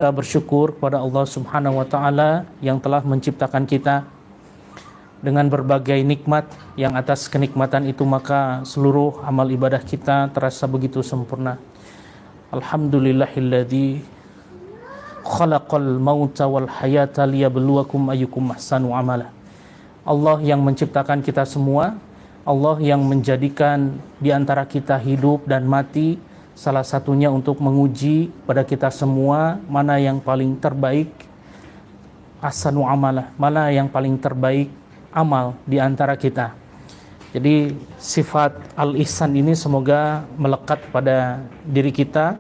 Kita bersyukur kepada Allah Subhanahu wa taala yang telah menciptakan kita dengan berbagai nikmat, yang atas kenikmatan itu maka seluruh amal ibadah kita terasa begitu sempurna. Alhamdulillahilladzi khalaqal mauta wal hayata liyabluwakum ayyukum ahsanu amala. Allah yang menciptakan kita semua, Allah yang menjadikan di antara kita hidup dan mati, salah satunya untuk menguji pada kita semua mana yang paling terbaik ahsanu amala, mana yang paling terbaik amal di antara kita. Jadi sifat al-ihsan ini semoga melekat pada diri kita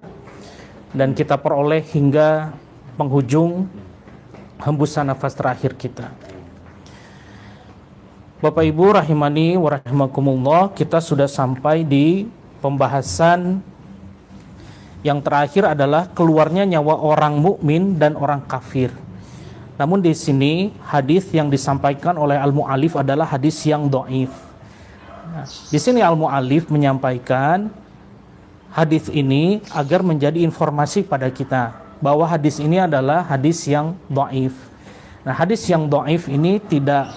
dan kita peroleh hingga penghujung hembusan nafas terakhir kita. Bapak Ibu rahimani wa rahimakumullah, kita sudah sampai di pembahasan yang terakhir adalah keluarnya nyawa orang mukmin dan orang kafir. Namun di sini hadis yang disampaikan oleh al-mu'allif adalah hadis yang dhaif. Nah, di sini al-mu'allif menyampaikan hadis ini agar menjadi informasi pada kita bahwa hadis ini adalah hadis yang dhaif. Nah, hadis yang dhaif ini tidak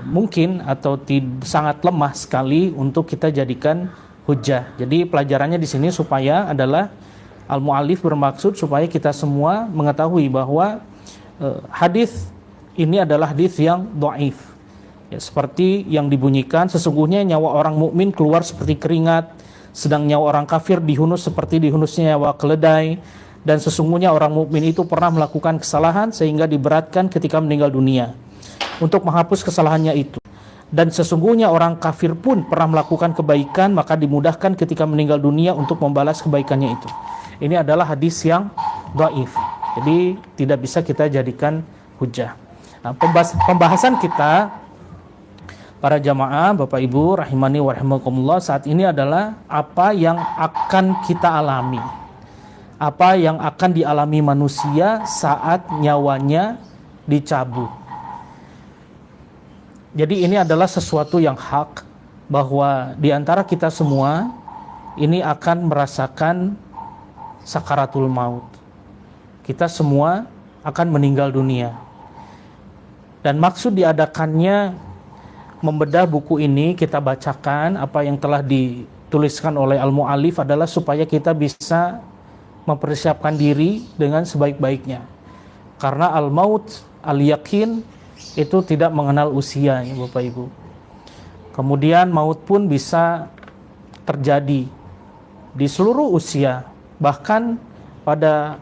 mungkin atau sangat lemah sekali untuk kita jadikan hujjah. Jadi pelajarannya di sini supaya adalah al-mu'allif bermaksud supaya kita semua mengetahui bahwa hadis ini adalah hadis yang dhaif. Ya, seperti yang dibunyikan, sesungguhnya nyawa orang mukmin keluar seperti keringat, sedang nyawa orang kafir dihunus seperti dihunusnya nyawa keledai, dan sesungguhnya orang mukmin itu pernah melakukan kesalahan sehingga diberatkan ketika meninggal dunia untuk menghapus kesalahannya itu. Dan sesungguhnya orang kafir pun pernah melakukan kebaikan, maka dimudahkan ketika meninggal dunia untuk membalas kebaikannya itu. Ini adalah hadis yang dhaif. Jadi tidak bisa kita jadikan hujjah. Nah, pembahasan kita para jamaah, Bapak Ibu rahimani wa rahimakumullah, saat ini adalah apa yang akan kita alami. Apa yang akan dialami manusia saat nyawanya dicabut. Jadi ini adalah sesuatu yang hak, bahwa di antara kita semua ini akan merasakan sakaratul maut. Kita semua akan meninggal dunia. Dan maksud diadakannya membedah buku ini, kita bacakan apa yang telah dituliskan oleh al-mu'allif adalah supaya kita bisa mempersiapkan diri dengan sebaik-baiknya. Karena al-maut, al-yakin itu tidak mengenal usia, ya Bapak Ibu. Kemudian maut pun bisa terjadi di seluruh usia, bahkan pada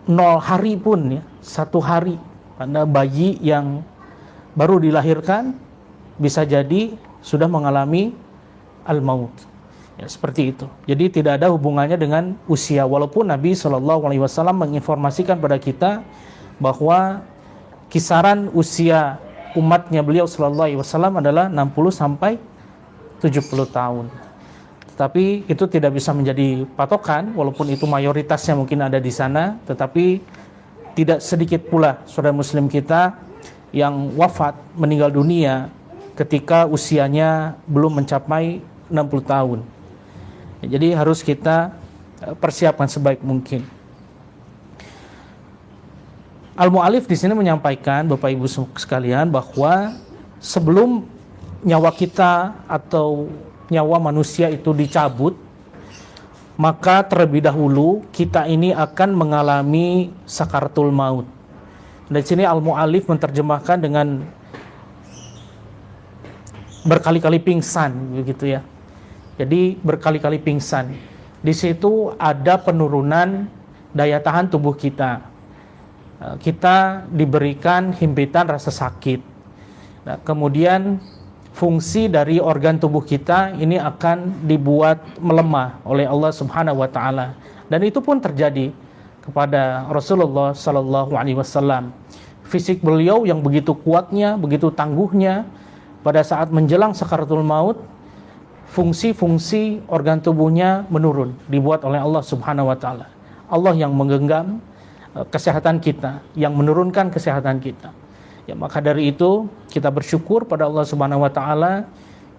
0 hari pun, ya, 1 hari. Pada bayi yang baru dilahirkan bisa jadi sudah mengalami al-maut. Ya, seperti itu. Jadi tidak ada hubungannya dengan usia, walaupun Nabi SAW menginformasikan pada kita bahwa kisaran usia umatnya beliau sallallahu alaihi wasallam adalah 60 sampai 70 tahun. Tetapi itu tidak bisa menjadi patokan, walaupun itu mayoritasnya mungkin ada di sana, tetapi tidak sedikit pula saudara muslim kita yang wafat meninggal dunia ketika usianya belum mencapai 60 tahun. Jadi harus kita persiapkan sebaik mungkin. Al-mu'allif di sini menyampaikan, Bapak Ibu sekalian, bahwa sebelum nyawa kita atau nyawa manusia itu dicabut, maka terlebih dahulu kita ini akan mengalami sakaratul maut. Di sini al-mu'allif menerjemahkan dengan berkali-kali pingsan, begitu ya. Jadi berkali-kali pingsan. Di situ ada penurunan daya tahan tubuh kita. Kita diberikan himpitan rasa sakit. Nah, kemudian fungsi dari organ tubuh kita ini akan dibuat melemah oleh Allah Subhanahu wa taala. Dan itu pun terjadi kepada Rasulullah sallallahu alaihi wasallam. Fisik beliau yang begitu kuatnya, begitu tangguhnya, pada saat menjelang sakaratul maut, fungsi-fungsi organ tubuhnya menurun, dibuat oleh Allah Subhanahu wa taala. Allah yang menggenggam kesehatan kita, yang menurunkan kesehatan kita. Ya, maka dari itu kita bersyukur pada Allah Subhanahu wa taala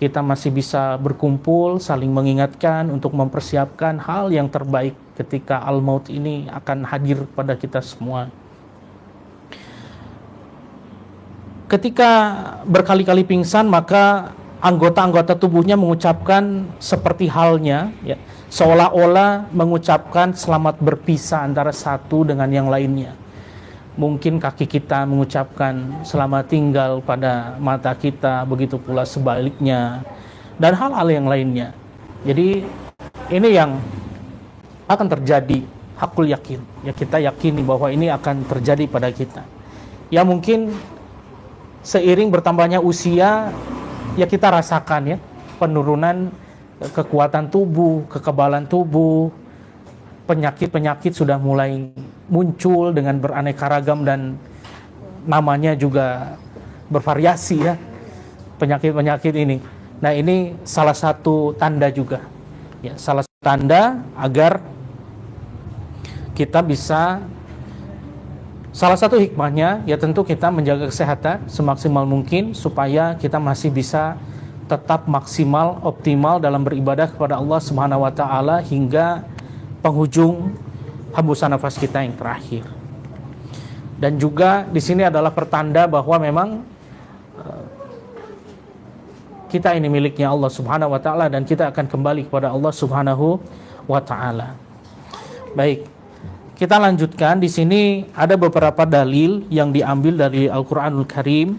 kita masih bisa berkumpul, saling mengingatkan untuk mempersiapkan hal yang terbaik ketika al-maut ini akan hadir pada kita semua. Ketika berkali-kali pingsan, maka anggota-anggota tubuhnya mengucapkan seperti halnya, ya, seolah-olah mengucapkan selamat berpisah antara satu dengan yang lainnya. Mungkin kaki kita mengucapkan selamat tinggal pada mata kita, begitu pula sebaliknya, dan hal-hal yang lainnya. Jadi ini yang akan terjadi, hakul yakin. Ya, kita yakini bahwa ini akan terjadi pada kita. Ya mungkin seiring bertambahnya usia, ya kita rasakan ya penurunan kekuatan tubuh, kekebalan tubuh, penyakit-penyakit sudah mulai muncul dengan beraneka ragam dan namanya juga bervariasi ya, penyakit-penyakit ini. Nah ini salah satu tanda juga, ya, salah satu tanda agar kita bisa, salah satu hikmahnya ya tentu kita menjaga kesehatan semaksimal mungkin supaya kita masih bisa tetap maksimal, optimal dalam beribadah kepada Allah Subhanahu wa taala hingga penghujung hembusan nafas kita yang terakhir. Dan juga di sini adalah pertanda bahwa memang kita ini miliknya Allah Subhanahu wa taala dan kita akan kembali kepada Allah Subhanahu wa taala. Baik. Kita lanjutkan, di sini ada beberapa dalil yang diambil dari Al-Qur'anul Karim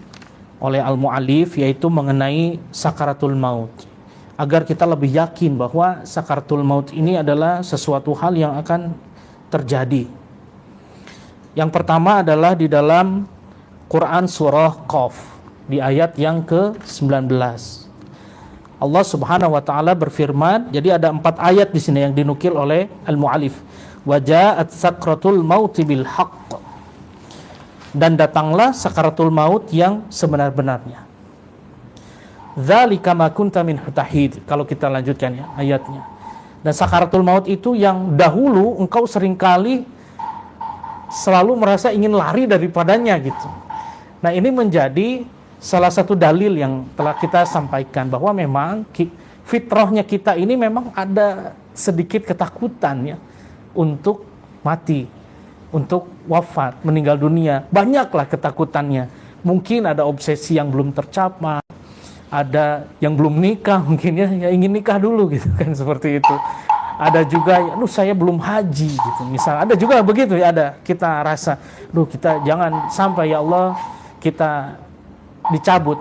oleh al-mu'allif, yaitu mengenai sakaratul maut. Agar kita lebih yakin bahwa sakaratul maut ini adalah sesuatu hal yang akan terjadi. Yang pertama adalah di dalam Quran surah Qaf di ayat yang ke-19. Allah Subhanahu wa taala berfirman, jadi ada 4 ayat di sini yang dinukil oleh al-mu'allif. Wa ja'at sakratul maut bil haqq. Dan datanglah sakaratul maut yang sebenar-benarnya. Dzalika ma kunta minhu tahid. Kalau kita lanjutkan ya ayatnya. Dan sakaratul maut itu yang dahulu engkau seringkali selalu merasa ingin lari daripadanya gitu. Nah, ini menjadi salah satu dalil yang telah kita sampaikan bahwa memang fitrahnya kita ini memang ada sedikit ketakutan ya untuk mati, untuk wafat, meninggal dunia. Banyaklah ketakutannya. Mungkin ada obsesi yang belum tercapai, ada yang belum nikah mungkin ya ingin nikah dulu gitu kan, seperti itu. Ada juga saya belum haji gitu misal, ada juga begitu ya, ada kita rasa kita jangan sampai ya Allah kita dicabut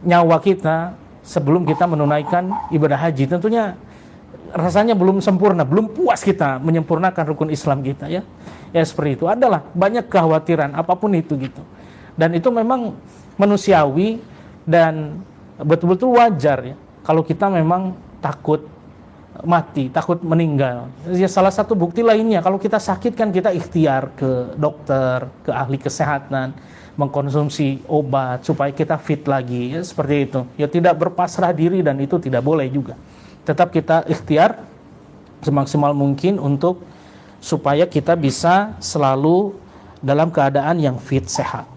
nyawa kita sebelum kita menunaikan ibadah haji. Tentunya rasanya belum sempurna, belum puas kita menyempurnakan rukun Islam kita ya seperti itu. Adalah banyak kekhawatiran apapun itu gitu, dan itu memang manusiawi dan betul-betul wajar ya kalau kita memang takut mati, takut meninggal. Ya, salah satu bukti lainnya kalau kita sakit kan kita ikhtiar ke dokter, ke ahli kesehatan, mengkonsumsi obat supaya kita fit lagi ya, seperti itu. Ya tidak berpasrah diri, dan itu tidak boleh juga. Tetap kita ikhtiar semaksimal mungkin untuk supaya kita bisa selalu dalam keadaan yang fit, sehat.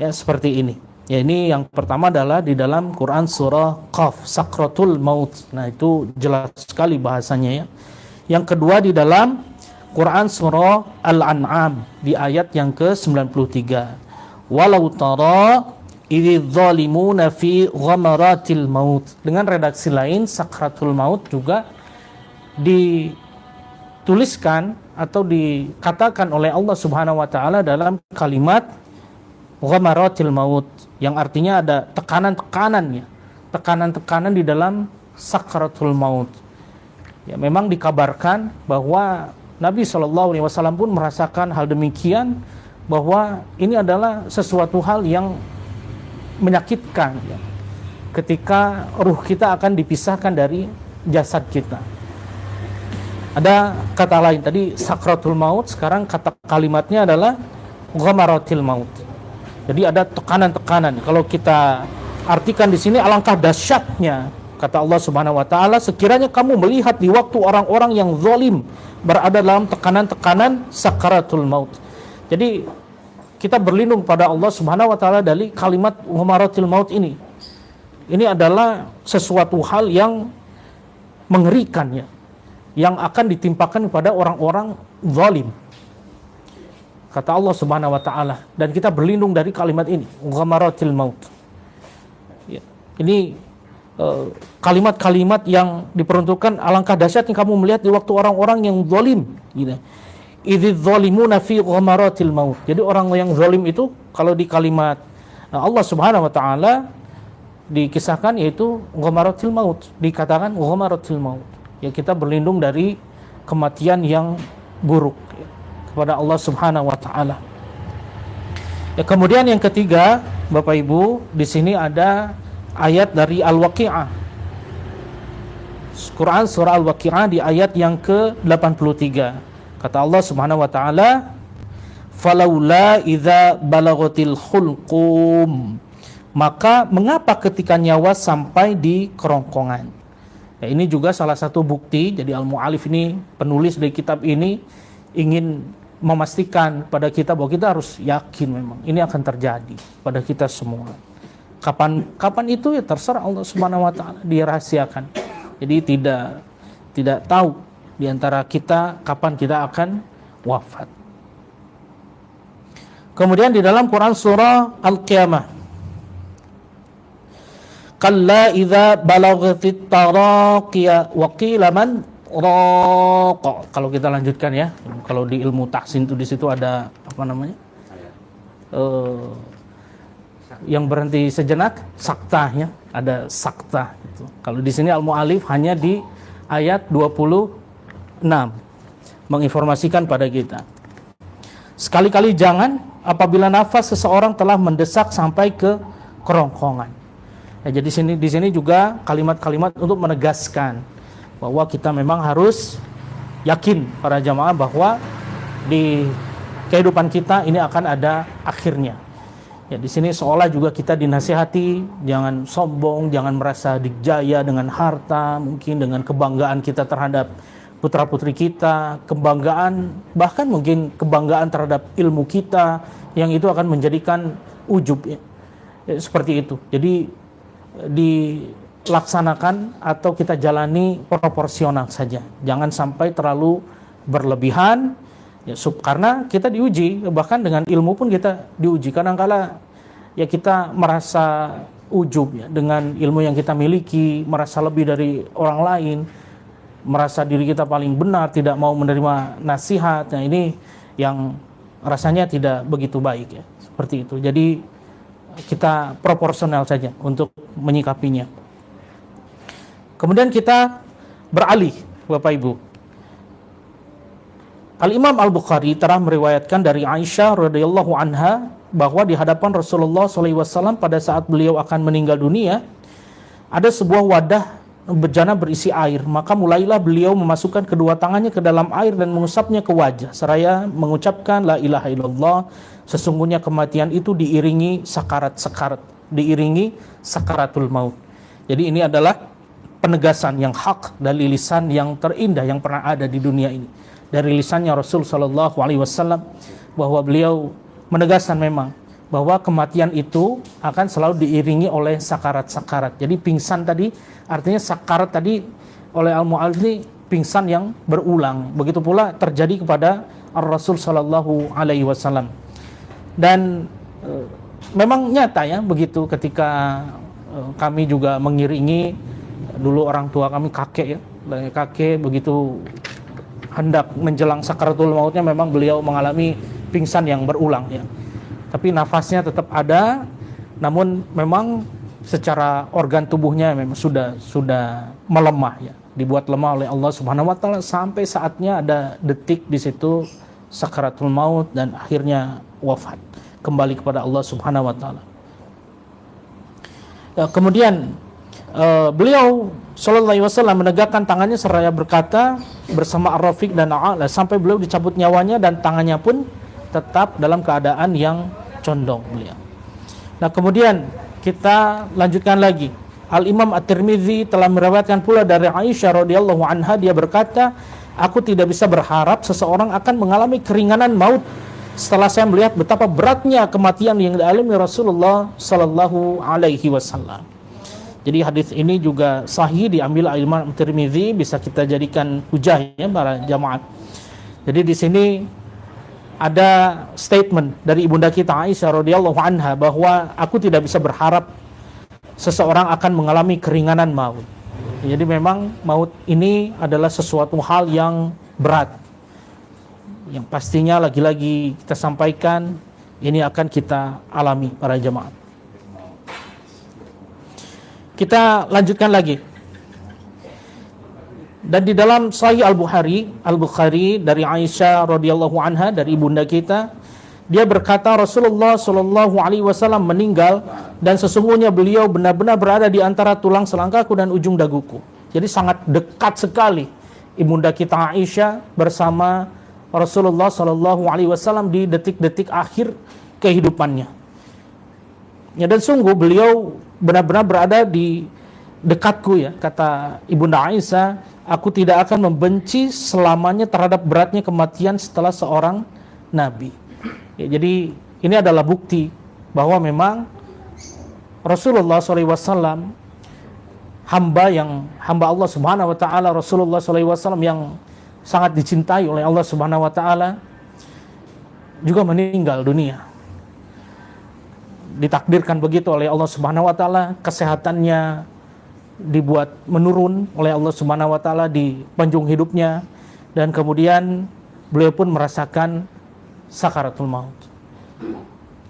Ya seperti ini. Ya ini yang pertama adalah di dalam Quran surah Qaf, sakratul maut. Nah itu jelas sekali bahasanya ya. Yang kedua di dalam Quran surah Al-An'am di ayat yang ke-93. Walau tara idz zalimuna fi ghamaratil maut. Dengan redaksi lain sakratul maut juga dituliskan atau dikatakan oleh Allah Subhanahu wa taala dalam kalimat ghamaratil maut, yang artinya ada tekanan-tekanannya, tekanan-tekanan di dalam sakratul maut. Ya memang dikabarkan bahwa Nabi SAW pun merasakan hal demikian, bahwa ini adalah sesuatu hal yang menyakitkan ya, ketika ruh kita akan dipisahkan dari jasad kita. Ada kata lain tadi sakratul maut, sekarang kata kalimatnya adalah ghamaratil maut. Jadi ada tekanan-tekanan. Kalau kita artikan di sini, alangkah dahsyatnya kata Allah Subhanahu wa taala, sekiranya kamu melihat di waktu orang-orang yang zalim berada dalam tekanan-tekanan sakaratul maut. Jadi kita berlindung pada Allah Subhanahu wa taala dari kalimat ghamaratil maut ini. Ini adalah sesuatu hal yang mengerikan ya, yang akan ditimpakan kepada orang-orang zalim. Kata Allah Subhanahu wa taala, dan kita berlindung dari kalimat ini, ghamaratil maut. Ya, ini kalimat-kalimat yang diperuntukkan, alangkah dahsyatnya kamu melihat di waktu orang-orang yang zalim gitu. Idzal zalimuna fi ghamaratil maut. Jadi orang yang zalim itu kalau di kalimat Allah Subhanahu wa taala dikisahkan yaitu ghamaratil maut, dikatakan ghamaratil maut. Ya, kita berlindung dari kematian yang buruk ya, kepada Allah Subhanahu wa taala. Ya, kemudian yang ketiga, Bapak Ibu, di sini ada ayat dari Al-Waqi'ah. Quran surah Al-Waqi'ah di ayat yang ke-83. Kata Allah Subhanahu wa taala, "Falaula idza balaghatil khulqum." Maka mengapa ketika nyawa sampai di kerongkongan? Ya, ini juga salah satu bukti. Jadi Al-Mu'alif ini, penulis dari kitab ini, ingin memastikan pada kita bahwa kita harus yakin memang ini akan terjadi pada kita semua. Kapan itu ya terserah Allah Subhanahu wa taala, dirahasiakan. Jadi tidak tahu di antara kita kapan kita akan wafat. Kemudian di dalam Quran surah Al-Qiyamah, kalla idza balaghatit taraqiya wa qila man raqa. Kalau kita lanjutkan ya, kalau di ilmu tahsin itu di situ ada apa namanya? Yang berhenti sejenak, saktahnya ada saktah gitu. Kalau di sini Al-Mu'alif hanya di ayat 26 menginformasikan pada kita. Sekali-kali jangan apabila nafas seseorang telah mendesak sampai ke kerongkongan. Ya, jadi di sini juga kalimat-kalimat untuk menegaskan bahwa kita memang harus yakin para jamaah bahwa di kehidupan kita ini akan ada akhirnya. Ya, di sini seolah juga kita dinasihati, jangan sombong, jangan merasa dijaya dengan harta, mungkin dengan kebanggaan kita terhadap putra-putri kita, kebanggaan, bahkan mungkin kebanggaan terhadap ilmu kita, yang itu akan menjadikan ujub ya. Ya, seperti itu. Jadi dilaksanakan atau kita jalani proporsional saja, jangan sampai terlalu berlebihan. Ya, karena kita diuji, bahkan dengan ilmu pun kita diuji. Kadang-kala ya kita merasa ujub ya dengan ilmu yang kita miliki, merasa lebih dari orang lain, merasa diri kita paling benar, tidak mau menerima nasihat. Nah, ini yang rasanya tidak begitu baik ya, seperti itu. Jadi kita proporsional saja untuk menyikapinya. Kemudian kita beralih, Bapak Ibu. Al-Imam Al-Bukhari telah meriwayatkan dari Aisyah radhiyallahu anha bahwa di hadapan Rasulullah SAW pada saat beliau akan meninggal dunia, ada sebuah wadah bejana berisi air. Maka mulailah beliau memasukkan kedua tangannya ke dalam air dan mengusapnya ke wajah, seraya mengucapkan la ilaha illallah. Sesungguhnya kematian itu diiringi sakarat-sakarat, diiringi sakaratul maut. Jadi ini adalah penegasan yang hak dari lisan yang terindah yang pernah ada di dunia ini, dari lisannya Rasul sallallahu alaihi wasallam, bahwa beliau menegaskan memang bahwa kematian itu akan selalu diiringi oleh sakarat-sakarat. Jadi pingsan tadi, artinya sakarat tadi oleh Al-Mu'alif ini pingsan yang berulang. Begitu pula terjadi kepada Ar-Rasul sallallahu alaihi wasallam. Dan memang nyata ya begitu ketika kami juga mengiringi dulu orang tua kami, kakek ya, kakek begitu hendak menjelang sakaratul mautnya memang beliau mengalami pingsan yang berulang ya. Tapi nafasnya tetap ada, namun memang secara organ tubuhnya memang sudah melemah ya, dibuat lemah oleh Allah Subhanahu wa taala sampai saatnya ada detik di situ sakaratul maut dan akhirnya wafat, kembali kepada Allah Subhanahu wa taala. Ya, kemudian beliau sallallahu alaihi wasallam menegakkan tangannya seraya berkata bersama Ar-Rafiq dan A'la sampai beliau dicabut nyawanya dan tangannya pun tetap dalam keadaan yang condong beliau. Nah, kemudian kita lanjutkan lagi. Al-Imam At-Tirmidzi telah meriwayatkan pula dari Aisyah radhiyallahu anha, dia berkata, aku tidak bisa berharap seseorang akan mengalami keringanan maut setelah saya melihat betapa beratnya kematian yang dialami Rasulullah sallallahu alaihi wasallam. Jadi hadis ini juga sahih, diambil Imam Tirmizi, bisa kita jadikan hujah ya para jamaah. Jadi di sini ada statement dari ibunda kita Aisyah radhiyallahu anha bahwa aku tidak bisa berharap seseorang akan mengalami keringanan maut. Jadi memang maut ini adalah sesuatu hal yang berat, yang pastinya lagi-lagi kita sampaikan ini akan kita alami para jemaat. Kita lanjutkan lagi. Dan di dalam Sahih Al-Bukhari dari Aisyah radhiyallahu anha, dari ibunda kita, dia berkata Rasulullah Shallallahu alaihi wasallam meninggal dan sesungguhnya beliau benar-benar berada di antara tulang selangkaku dan ujung daguku. Jadi sangat dekat sekali ibunda kita Aisyah bersama Rasulullah Shallallahu alaihi wasallam di detik-detik akhir kehidupannya. Ya, dan sungguh beliau benar-benar berada di dekatku ya, kata ibunda Aisyah, aku tidak akan membenci selamanya terhadap beratnya kematian setelah seorang nabi. Ya, jadi ini adalah bukti bahwa memang Rasulullah SAW hamba Allah Subhanahu Wa Taala, Rasulullah SAW yang sangat dicintai oleh Allah Subhanahu Wa Taala juga meninggal dunia. Ditakdirkan begitu oleh Allah Subhanahu Wa Taala, kesehatannya dibuat menurun oleh Allah Subhanahu Wa Taala di penghujung hidupnya, dan kemudian beliau pun merasakan sakaratul maut.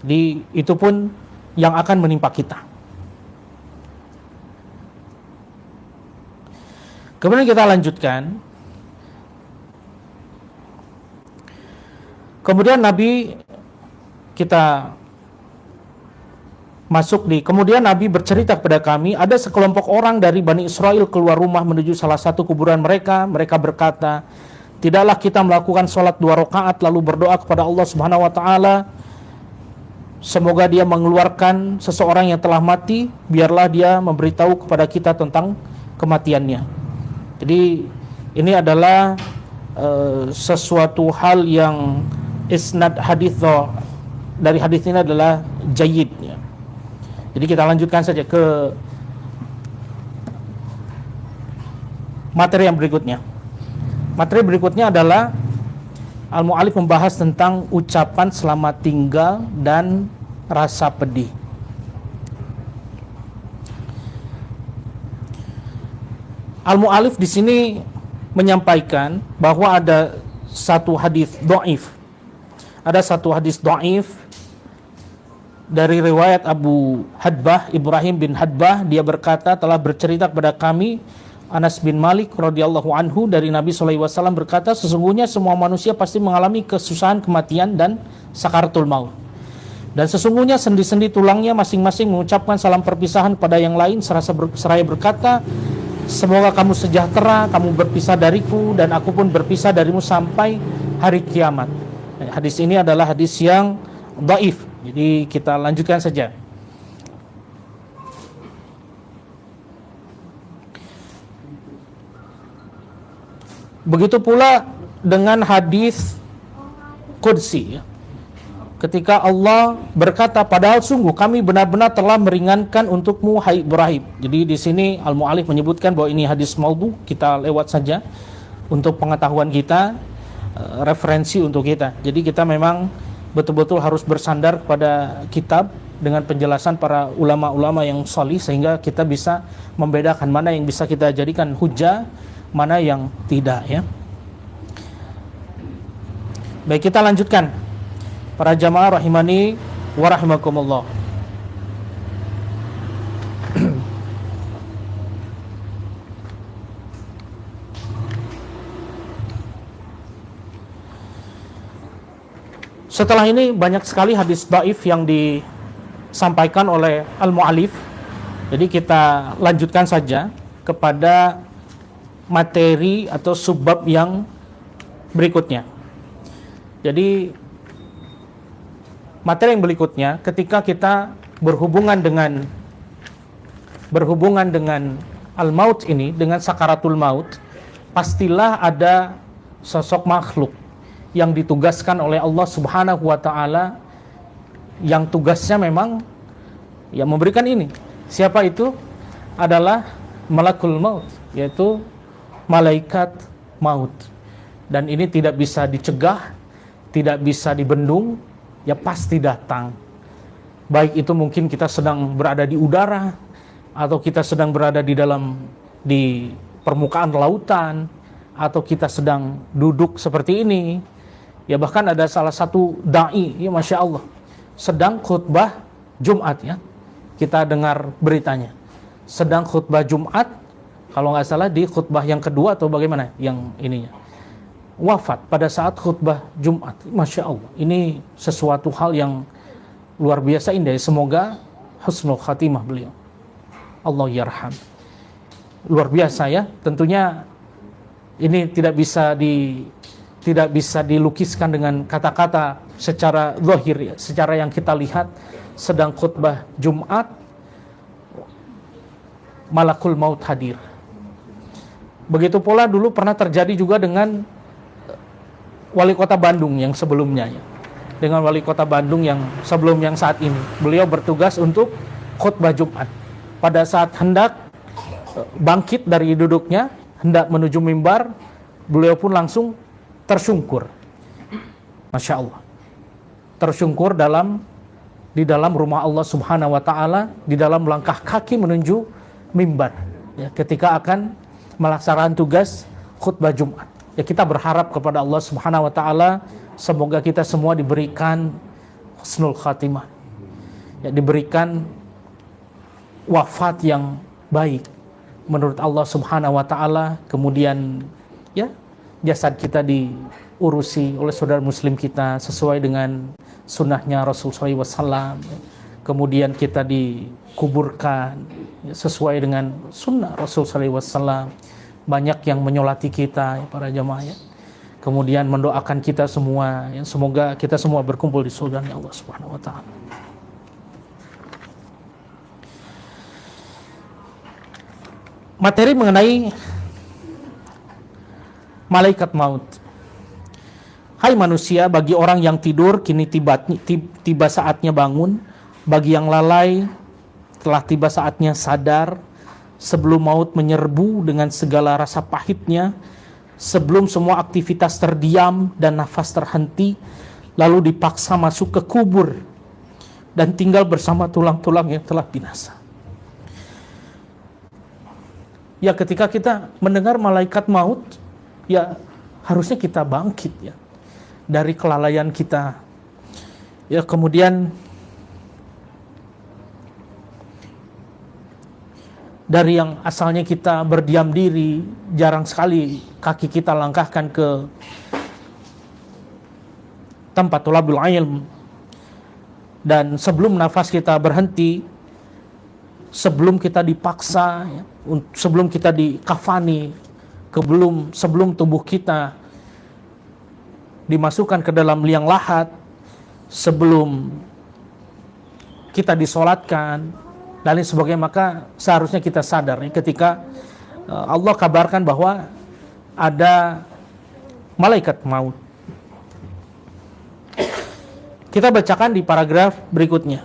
Jadi itu pun yang akan menimpa kita. Kemudian kita lanjutkan. Kemudian Nabi kita masuk di, kemudian Nabi bercerita kepada kami, ada sekelompok orang dari Bani Israel keluar rumah menuju salah satu kuburan mereka. Mereka berkata, tidaklah kita melakukan sholat 2 rakaat lalu berdoa kepada Allah Subhanahu Wa Taala, semoga dia mengeluarkan seseorang yang telah mati, biarlah dia memberitahu kepada kita tentang kematiannya. Jadi ini adalah sesuatu hal yang isnad hadis dari hadis ini adalah jayyid ya. Jadi kita lanjutkan saja ke materi yang berikutnya. Materi berikutnya adalah Al-Mu'allif membahas tentang ucapan selamat tinggal dan rasa pedih. Al-Mu'allif di sini menyampaikan bahwa ada satu hadis dhaif. Ada satu hadis dhaif dari riwayat Abu Hadbah, Ibrahim bin Hadbah, dia berkata telah bercerita kepada kami Anas bin Malik radhiyallahu anhu dari Nabi sallallahu alaihi wasallam berkata, sesungguhnya semua manusia pasti mengalami kesusahan kematian dan sakaratul maut. Dan sesungguhnya sendi-sendi tulangnya masing-masing mengucapkan salam perpisahan pada yang lain seraya berkata, semoga kamu sejahtera, kamu berpisah dariku dan aku pun berpisah darimu sampai hari kiamat. Hadis ini adalah hadis yang dhaif. Jadi kita lanjutkan saja. Begitu pula dengan hadis qudsi ya. Ketika Allah berkata, padahal sungguh kami benar-benar telah meringankan untukmu hai Ibrahim. Jadi di sini Al-Mu'allif menyebutkan bahwa ini hadis maudhu, kita lewat saja untuk pengetahuan kita, referensi untuk kita. Jadi kita memang betul-betul harus bersandar kepada kitab dengan penjelasan para ulama-ulama yang salih, sehingga kita bisa membedakan mana yang bisa kita jadikan hujah, mana yang tidak ya. Baik, kita lanjutkan para jamaah rahimani wa rahimakumullah. Setelah ini banyak sekali hadis dhaif yang disampaikan oleh Al-Mu'allif. Jadi kita lanjutkan saja kepada materi atau subbab yang berikutnya. Jadi materi yang berikutnya, ketika kita berhubungan dengan al-maut ini, dengan sakaratul maut, pastilah ada sosok makhluk yang ditugaskan oleh Allah Subhanahu wa Ta'ala, yang tugasnya memang yang memberikan ini. Siapa itu? adalah malakul maut, yaitu malaikat maut. Dan ini tidak bisa dicegah, tidak bisa dibendung, ya pasti datang. Baik itu mungkin kita sedang berada di udara, atau kita sedang berada di permukaan lautan, atau kita sedang duduk seperti ini. Ya bahkan ada salah satu dai, ya Masya Allah, sedang khutbah Jumat, ya kita dengar beritanya, sedang khutbah Jumat, kalau nggak salah di khutbah yang kedua atau bagaimana, yang ininya wafat pada saat khutbah Jumat. Masya Allah, ini sesuatu hal yang luar biasa indah. Semoga husnul khatimah beliau, Allah yarham. Luar biasa ya, tentunya ini tidak bisa dilukiskan dengan kata-kata secara zahir, ya, secara yang kita lihat. Sedang khutbah Jumat, malakul maut hadir. Begitu pula dulu pernah terjadi juga dengan wali kota Bandung yang sebelumnya, ya. Dengan wali kota Bandung yang sebelum yang saat ini, beliau bertugas untuk khutbah Jumat. Pada saat hendak bangkit dari duduknya, hendak menuju mimbar, beliau pun langsung tersungkur. Masya Allah, tersungkur di dalam rumah Allah Subhanahu wa Ta'ala, di dalam langkah kaki menuju mimbar, ya, ketika akan melaksanakan tugas khutbah Jumat. Ya, kita berharap kepada Allah Subhanahu wa Ta'ala, semoga kita semua diberikan husnul khatimah, ya, diberikan wafat yang baik menurut Allah Subhanahu wa Ta'ala. Kemudian ya jasad kita diurusi oleh saudara muslim kita sesuai dengan sunnahnya Rasulullah SAW. Kemudian kita dikuburkan, ya, sesuai dengan sunnah Rasulullah SAW. Banyak yang menyolati kita, ya, para jamaah, ya. Kemudian mendoakan kita semua, ya, semoga kita semua berkumpul di surganya Allah Subhanahu wa Ta'ala. Materi mengenai malaikat maut. Hai manusia, bagi orang yang tidur kini tiba saatnya bangun, bagi yang lalai telah tiba saatnya sadar. Sebelum maut menyerbu dengan segala rasa pahitnya, sebelum semua aktivitas terdiam dan nafas terhenti, lalu dipaksa masuk ke kubur dan tinggal bersama tulang-tulang yang telah binasa. Ya, ketika kita mendengar malaikat maut, ya harusnya kita bangkit, ya, dari kelalaian kita. Ya, kemudian dari yang asalnya kita berdiam diri, jarang sekali kaki kita langkahkan ke tempat thalabul ilm. Dan sebelum nafas kita berhenti, sebelum kita dipaksa, ya, sebelum kita dikafani, sebelum tubuh kita dimasukkan ke dalam liang lahat, sebelum kita disolatkan dan lain sebagainya, maka seharusnya kita sadar, ya, ketika Allah kabarkan bahwa ada malaikat maut. Kita bacakan di paragraf berikutnya.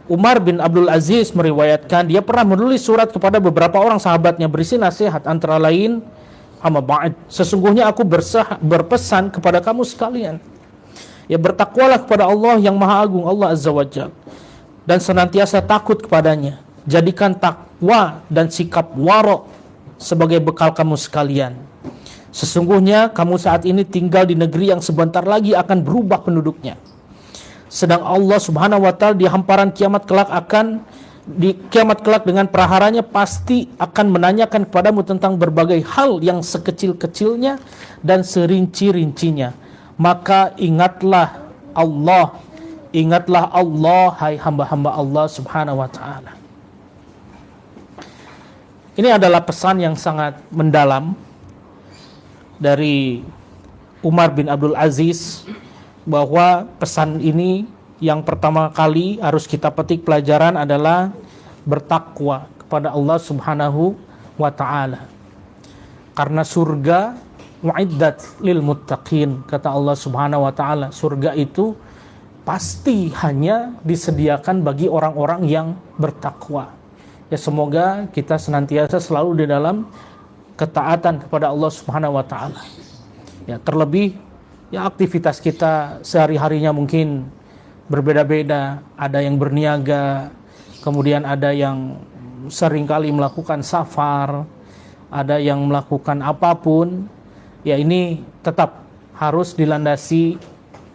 Umar bin Abdul Aziz meriwayatkan dia pernah menulis surat kepada beberapa orang sahabatnya berisi nasihat, antara lain, amma ba'd, sesungguhnya aku berpesan kepada kamu sekalian, ya, bertakwalah kepada Allah yang Maha Agung, Allah Azza wa Jalla, dan senantiasa takut kepadanya. Jadikan takwa dan sikap wara sebagai bekal kamu sekalian. Sesungguhnya kamu saat ini tinggal di negeri yang sebentar lagi akan berubah penduduknya. Sedang Allah Subhanahu wa Ta'ala di hamparan kiamat kelak dengan praharanya pasti akan menanyakan kepadamu tentang berbagai hal yang sekecil-kecilnya dan serinci-rincinya. Maka ingatlah Allah, hai hamba-hamba Allah Subhanahu wa Ta'ala. Ini adalah pesan yang sangat mendalam dari Umar bin Abdul Aziz, bahwa pesan ini yang pertama kali harus kita petik pelajaran adalah bertakwa kepada Allah Subhanahu wa Ta'ala. Karena surga mu'iddat lil muttaqin, kata Allah Subhanahu wa Ta'ala, surga itu pasti hanya disediakan bagi orang-orang yang bertakwa, Ya semoga kita senantiasa selalu di dalam ketaatan kepada Allah Subhanahu wa taala. Ya terlebih ya aktivitas kita sehari-harinya mungkin berbeda-beda, ada yang berniaga, kemudian ada yang seringkali melakukan safar, ada yang melakukan apapun. Ya ini tetap harus dilandasi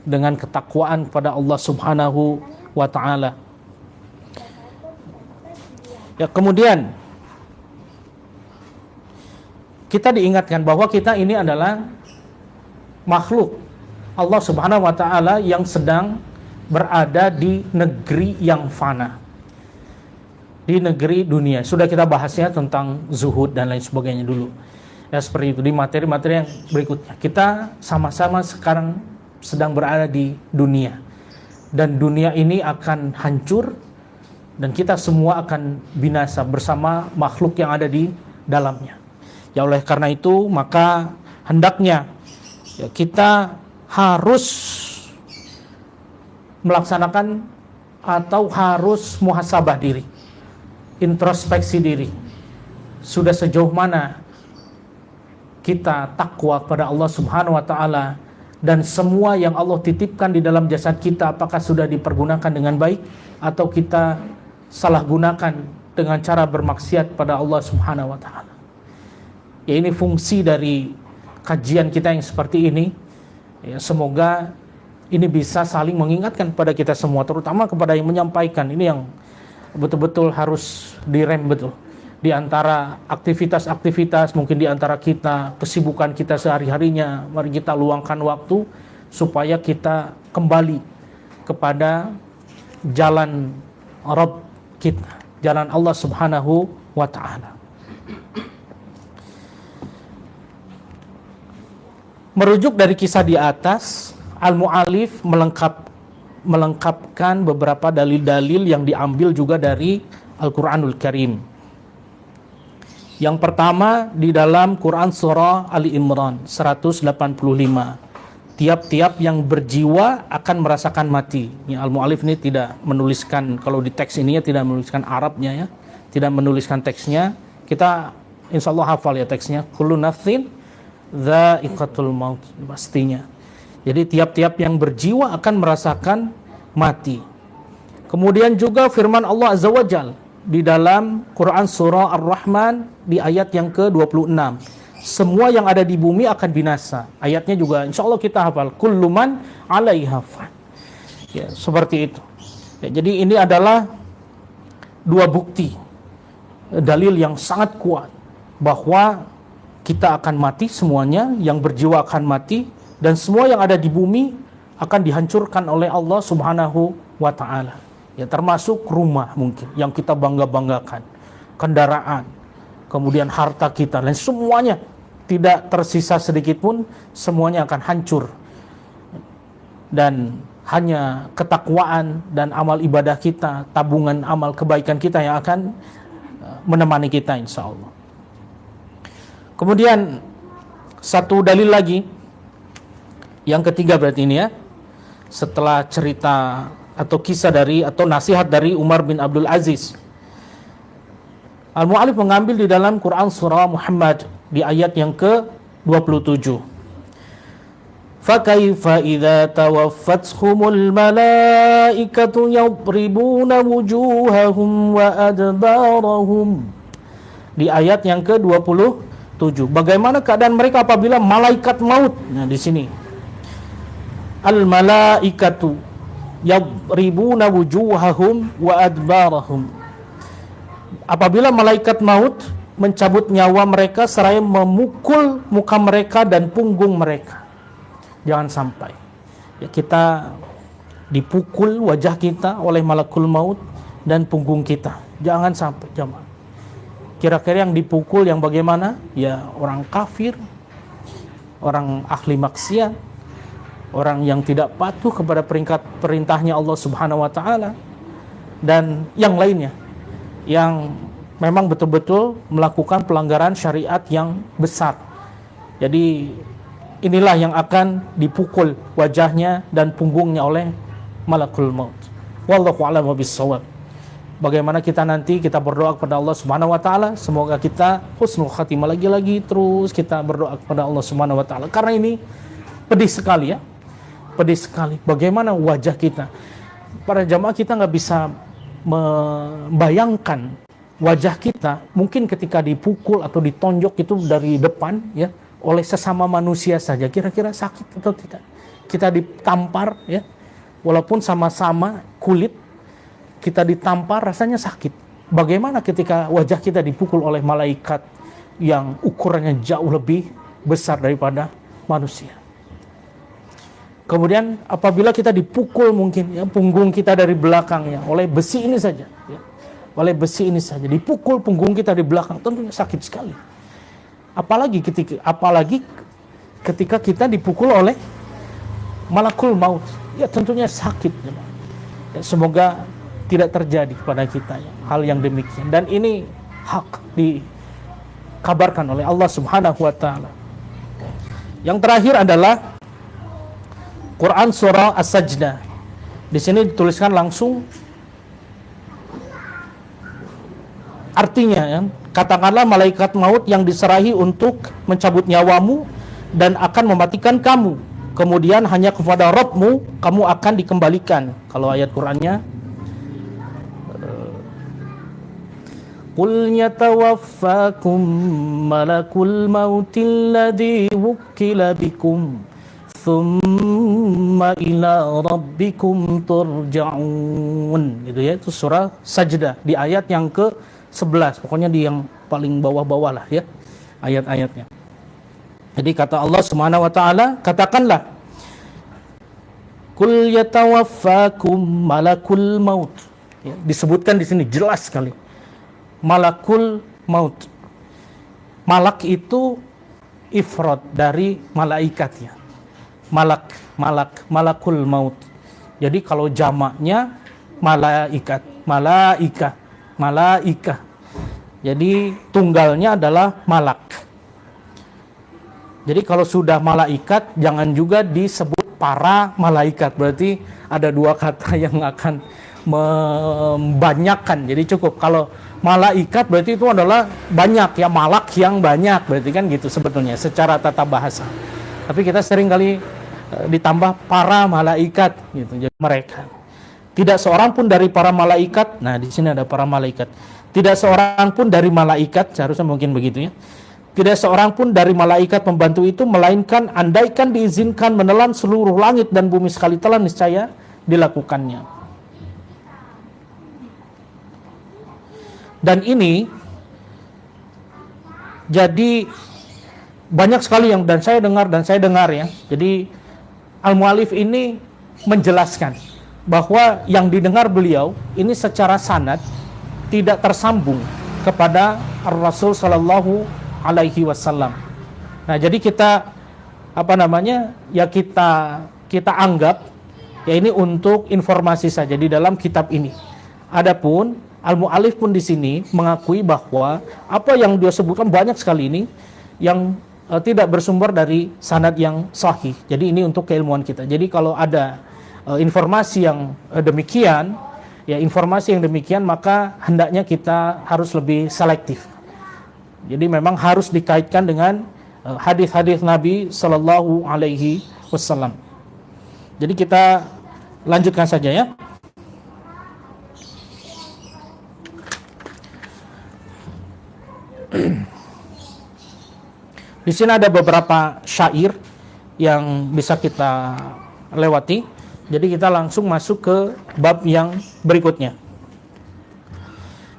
dengan ketakwaan kepada Allah Subhanahu wa taala. Ya, kemudian kita diingatkan bahwa kita ini adalah makhluk Allah Subhanahu wa taala yang sedang berada di negeri yang fana. Di negeri dunia. Sudah kita bahasnya tentang zuhud dan lain sebagainya dulu. Ya seperti itu di materi-materi yang berikutnya. Kita sama-sama sekarang sedang berada di dunia. Dan dunia ini akan hancur dan kita semua akan binasa bersama makhluk yang ada di dalamnya. Ya oleh karena itu maka hendaknya ya, kita harus melaksanakan atau harus muhasabah diri, introspeksi diri. Sudah sejauh mana kita takwa kepada Allah Subhanahu wa taala, dan semua yang Allah titipkan di dalam jasad kita apakah sudah dipergunakan dengan baik atau kita salah gunakan dengan cara bermaksiat pada Allah Subhanahu wa taala. Ya ini fungsi dari kajian kita yang seperti ini. Ya semoga ini bisa saling mengingatkan kepada kita semua, terutama kepada yang menyampaikan. Ini yang betul-betul harus direm betul. Di antara aktivitas-aktivitas mungkin di antara kita, kesibukan kita sehari-harinya, mari kita luangkan waktu supaya kita kembali kepada jalan Rabb kita, jalan Allah Subhanahu wa taala. Merujuk dari kisah di atas, Al-Mu'allif melengkapkan beberapa dalil-dalil yang diambil juga dari Al-Quranul Karim. Yang pertama di dalam Quran surah Ali Imran 185. Tiap-tiap yang berjiwa akan merasakan mati. Ya, Al-Mu'allif ini tidak menuliskan, kalau di teks ini ya tidak menuliskan Arabnya ya, tidak menuliskan teksnya. Kita insya Allah hafal ya teksnya. Kullu nafsin dha'iqatul maut, pastinya. Jadi tiap-tiap yang berjiwa akan merasakan mati. Kemudian juga firman Allah Azza wa Jalla di dalam Quran surah Ar-Rahman di ayat yang ke-26. Semua yang ada di bumi akan binasa. Ayatnya juga insya Allah kita hafal. Kullu man 'alaiha fan. Ya, seperti itu. Ya, jadi ini adalah dua bukti, dalil yang sangat kuat bahwa kita akan mati semuanya, yang berjiwa akan mati, dan semua yang ada di bumi akan dihancurkan oleh Allah Subhanahu wa taala. Ya, termasuk rumah mungkin yang kita bangga-banggakan, kendaraan, kemudian harta kita, dan semuanya tidak tersisa sedikit pun, semuanya akan hancur. Dan hanya ketakwaan dan amal ibadah kita, tabungan amal kebaikan kita yang akan menemani kita insya Allah. Kemudian satu dalil lagi, yang ketiga berarti ini ya, setelah cerita atau kisah dari atau nasihat dari Umar bin Abdul Aziz, Al-Mu'allif mengambil di dalam Quran surah Muhammad di ayat yang ke-27. Fakaifa idza tawaffathumul malaikatu yadribuna wujuhahum wa adbarahum. Di ayat yang ke-27. Bagaimana keadaan mereka apabila malaikat maut? Nah, di sini. Al malaikatu yadribuna wujuhahum wa adbarahum. Apabila malaikat maut mencabut nyawa mereka seraya memukul muka mereka dan punggung mereka. Jangan sampai ya, kita dipukul wajah kita oleh malakul maut dan punggung kita. Jangan sampai jemaah. Kira-kira yang dipukul yang bagaimana? Ya orang kafir, orang ahli maksiat, orang yang tidak patuh kepada perintahnya Allah Subhanahu wa taala, dan yang lainnya yang memang betul-betul melakukan pelanggaran syariat yang besar. Jadi inilah yang akan dipukul wajahnya dan punggungnya oleh malakul maut. Wallahu a'lam bishawab. bagaimana kita nanti kita berdoa kepada Allah Subhanahu wa taala, semoga kita husnul khatimah. Lagi-lagi terus kita berdoa kepada Allah Subhanahu wa taala. Karena ini pedih sekali ya. Pedih sekali bagaimana wajah kita. Para jamaah, kita nggak bisa membayangkan wajah kita mungkin ketika dipukul atau ditonjok itu dari depan ya oleh sesama manusia saja, kira-kira sakit atau tidak. Kita ditampar ya, walaupun sama-sama kulit, kita ditampar rasanya sakit. Bagaimana ketika wajah kita dipukul oleh malaikat yang ukurannya jauh lebih besar daripada manusia. Kemudian apabila kita dipukul mungkin ya punggung kita dari belakang ya oleh besi ini saja ya, oleh besi ini saja dipukul punggung kita di belakang, tentunya sakit sekali. Apalagi ketika kita dipukul oleh malakul maut, ya tentunya sakit ya, semoga tidak terjadi kepada kita ya, hal yang demikian. Dan ini hak dikabarkan oleh Allah Subhanahu wa taala. Yang terakhir adalah Quran surah As-Sajdah. Di sini dituliskan langsung artinya ya, katakanlah malaikat maut yang diserahi untuk mencabut nyawamu dan akan mematikan kamu. Kemudian hanya kepada Rabbmu kamu akan dikembalikan. Kalau ayat Qurannya Qul yatawaffakum malakul mautil ladzi wukkila bikum thumma ila rabbikum turja'un. Gitu ya, itu surah Sajdah di ayat yang ke-11. Pokoknya di yang paling bawah-bawah lah ya ayat-ayatnya. Jadi kata Allah Subhanahu wa taala, katakanlah Qul yatawaffakum malakul maut. Ya, disebutkan di sini jelas sekali. Malakul maut. Malak itu ifrad dari malaikatnya. Malakul maut. Jadi kalau jamaknya malaika. Jadi tunggalnya adalah malak. Jadi kalau sudah malaikat jangan juga disebut para malaikat. Berarti ada dua kata yang akan membanyakan. Jadi cukup kalau malaikat berarti itu adalah banyak ya, malak yang banyak. Berarti kan gitu sebetulnya secara tata bahasa. Tapi kita sering kali ditambah para malaikat gitu. Jadi mereka. Tidak seorang pun dari para malaikat. Nah, di sini ada para malaikat. Tidak seorang pun dari malaikat, seharusnya mungkin begitu ya. Tidak seorang pun dari malaikat pembantu itu melainkan andaikan diizinkan menelan seluruh langit dan bumi sekali telan niscaya dilakukannya. Dan ini jadi banyak sekali yang dan saya dengar ya. Jadi Al-Mu'allif ini menjelaskan bahwa yang didengar beliau ini secara sanad tidak tersambung kepada Ar-Rasul sallallahu alaihi wasallam. Nah, jadi kita kita anggap ya ini untuk informasi saja di dalam kitab ini. Adapun Al-Mu'allif pun di sini mengakui bahwa apa yang dia sebutkan banyak sekali ini yang tidak bersumber dari sanad yang sahih. Jadi ini untuk keilmuan kita. Jadi kalau ada informasi yang demikian, ya informasi yang demikian, maka hendaknya kita harus lebih selektif. Jadi memang harus dikaitkan dengan hadis-hadis Nabi Sallallahu Alaihi Wasallam. Jadi kita lanjutkan saja ya. Di sini ada beberapa syair yang bisa kita lewati. Jadi kita langsung masuk ke bab yang berikutnya.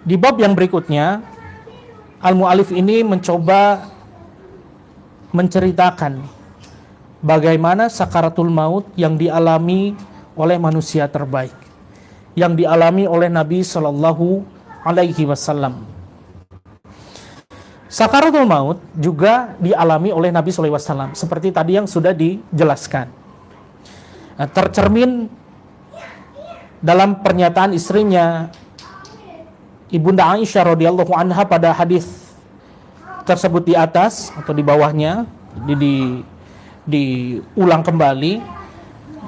Di bab yang berikutnya, Al-Mu'allif ini mencoba menceritakan bagaimana sakaratul maut yang dialami oleh manusia terbaik, yang dialami oleh Nabi Sallallahu Alaihi Wasallam. Sakaratul maut juga dialami oleh Nabi SAW, seperti tadi yang sudah dijelaskan. Tercermin dalam pernyataan istrinya Ibunda Aisyah radhiyallahu anha pada hadis tersebut di atas atau di bawahnya, diulang kembali,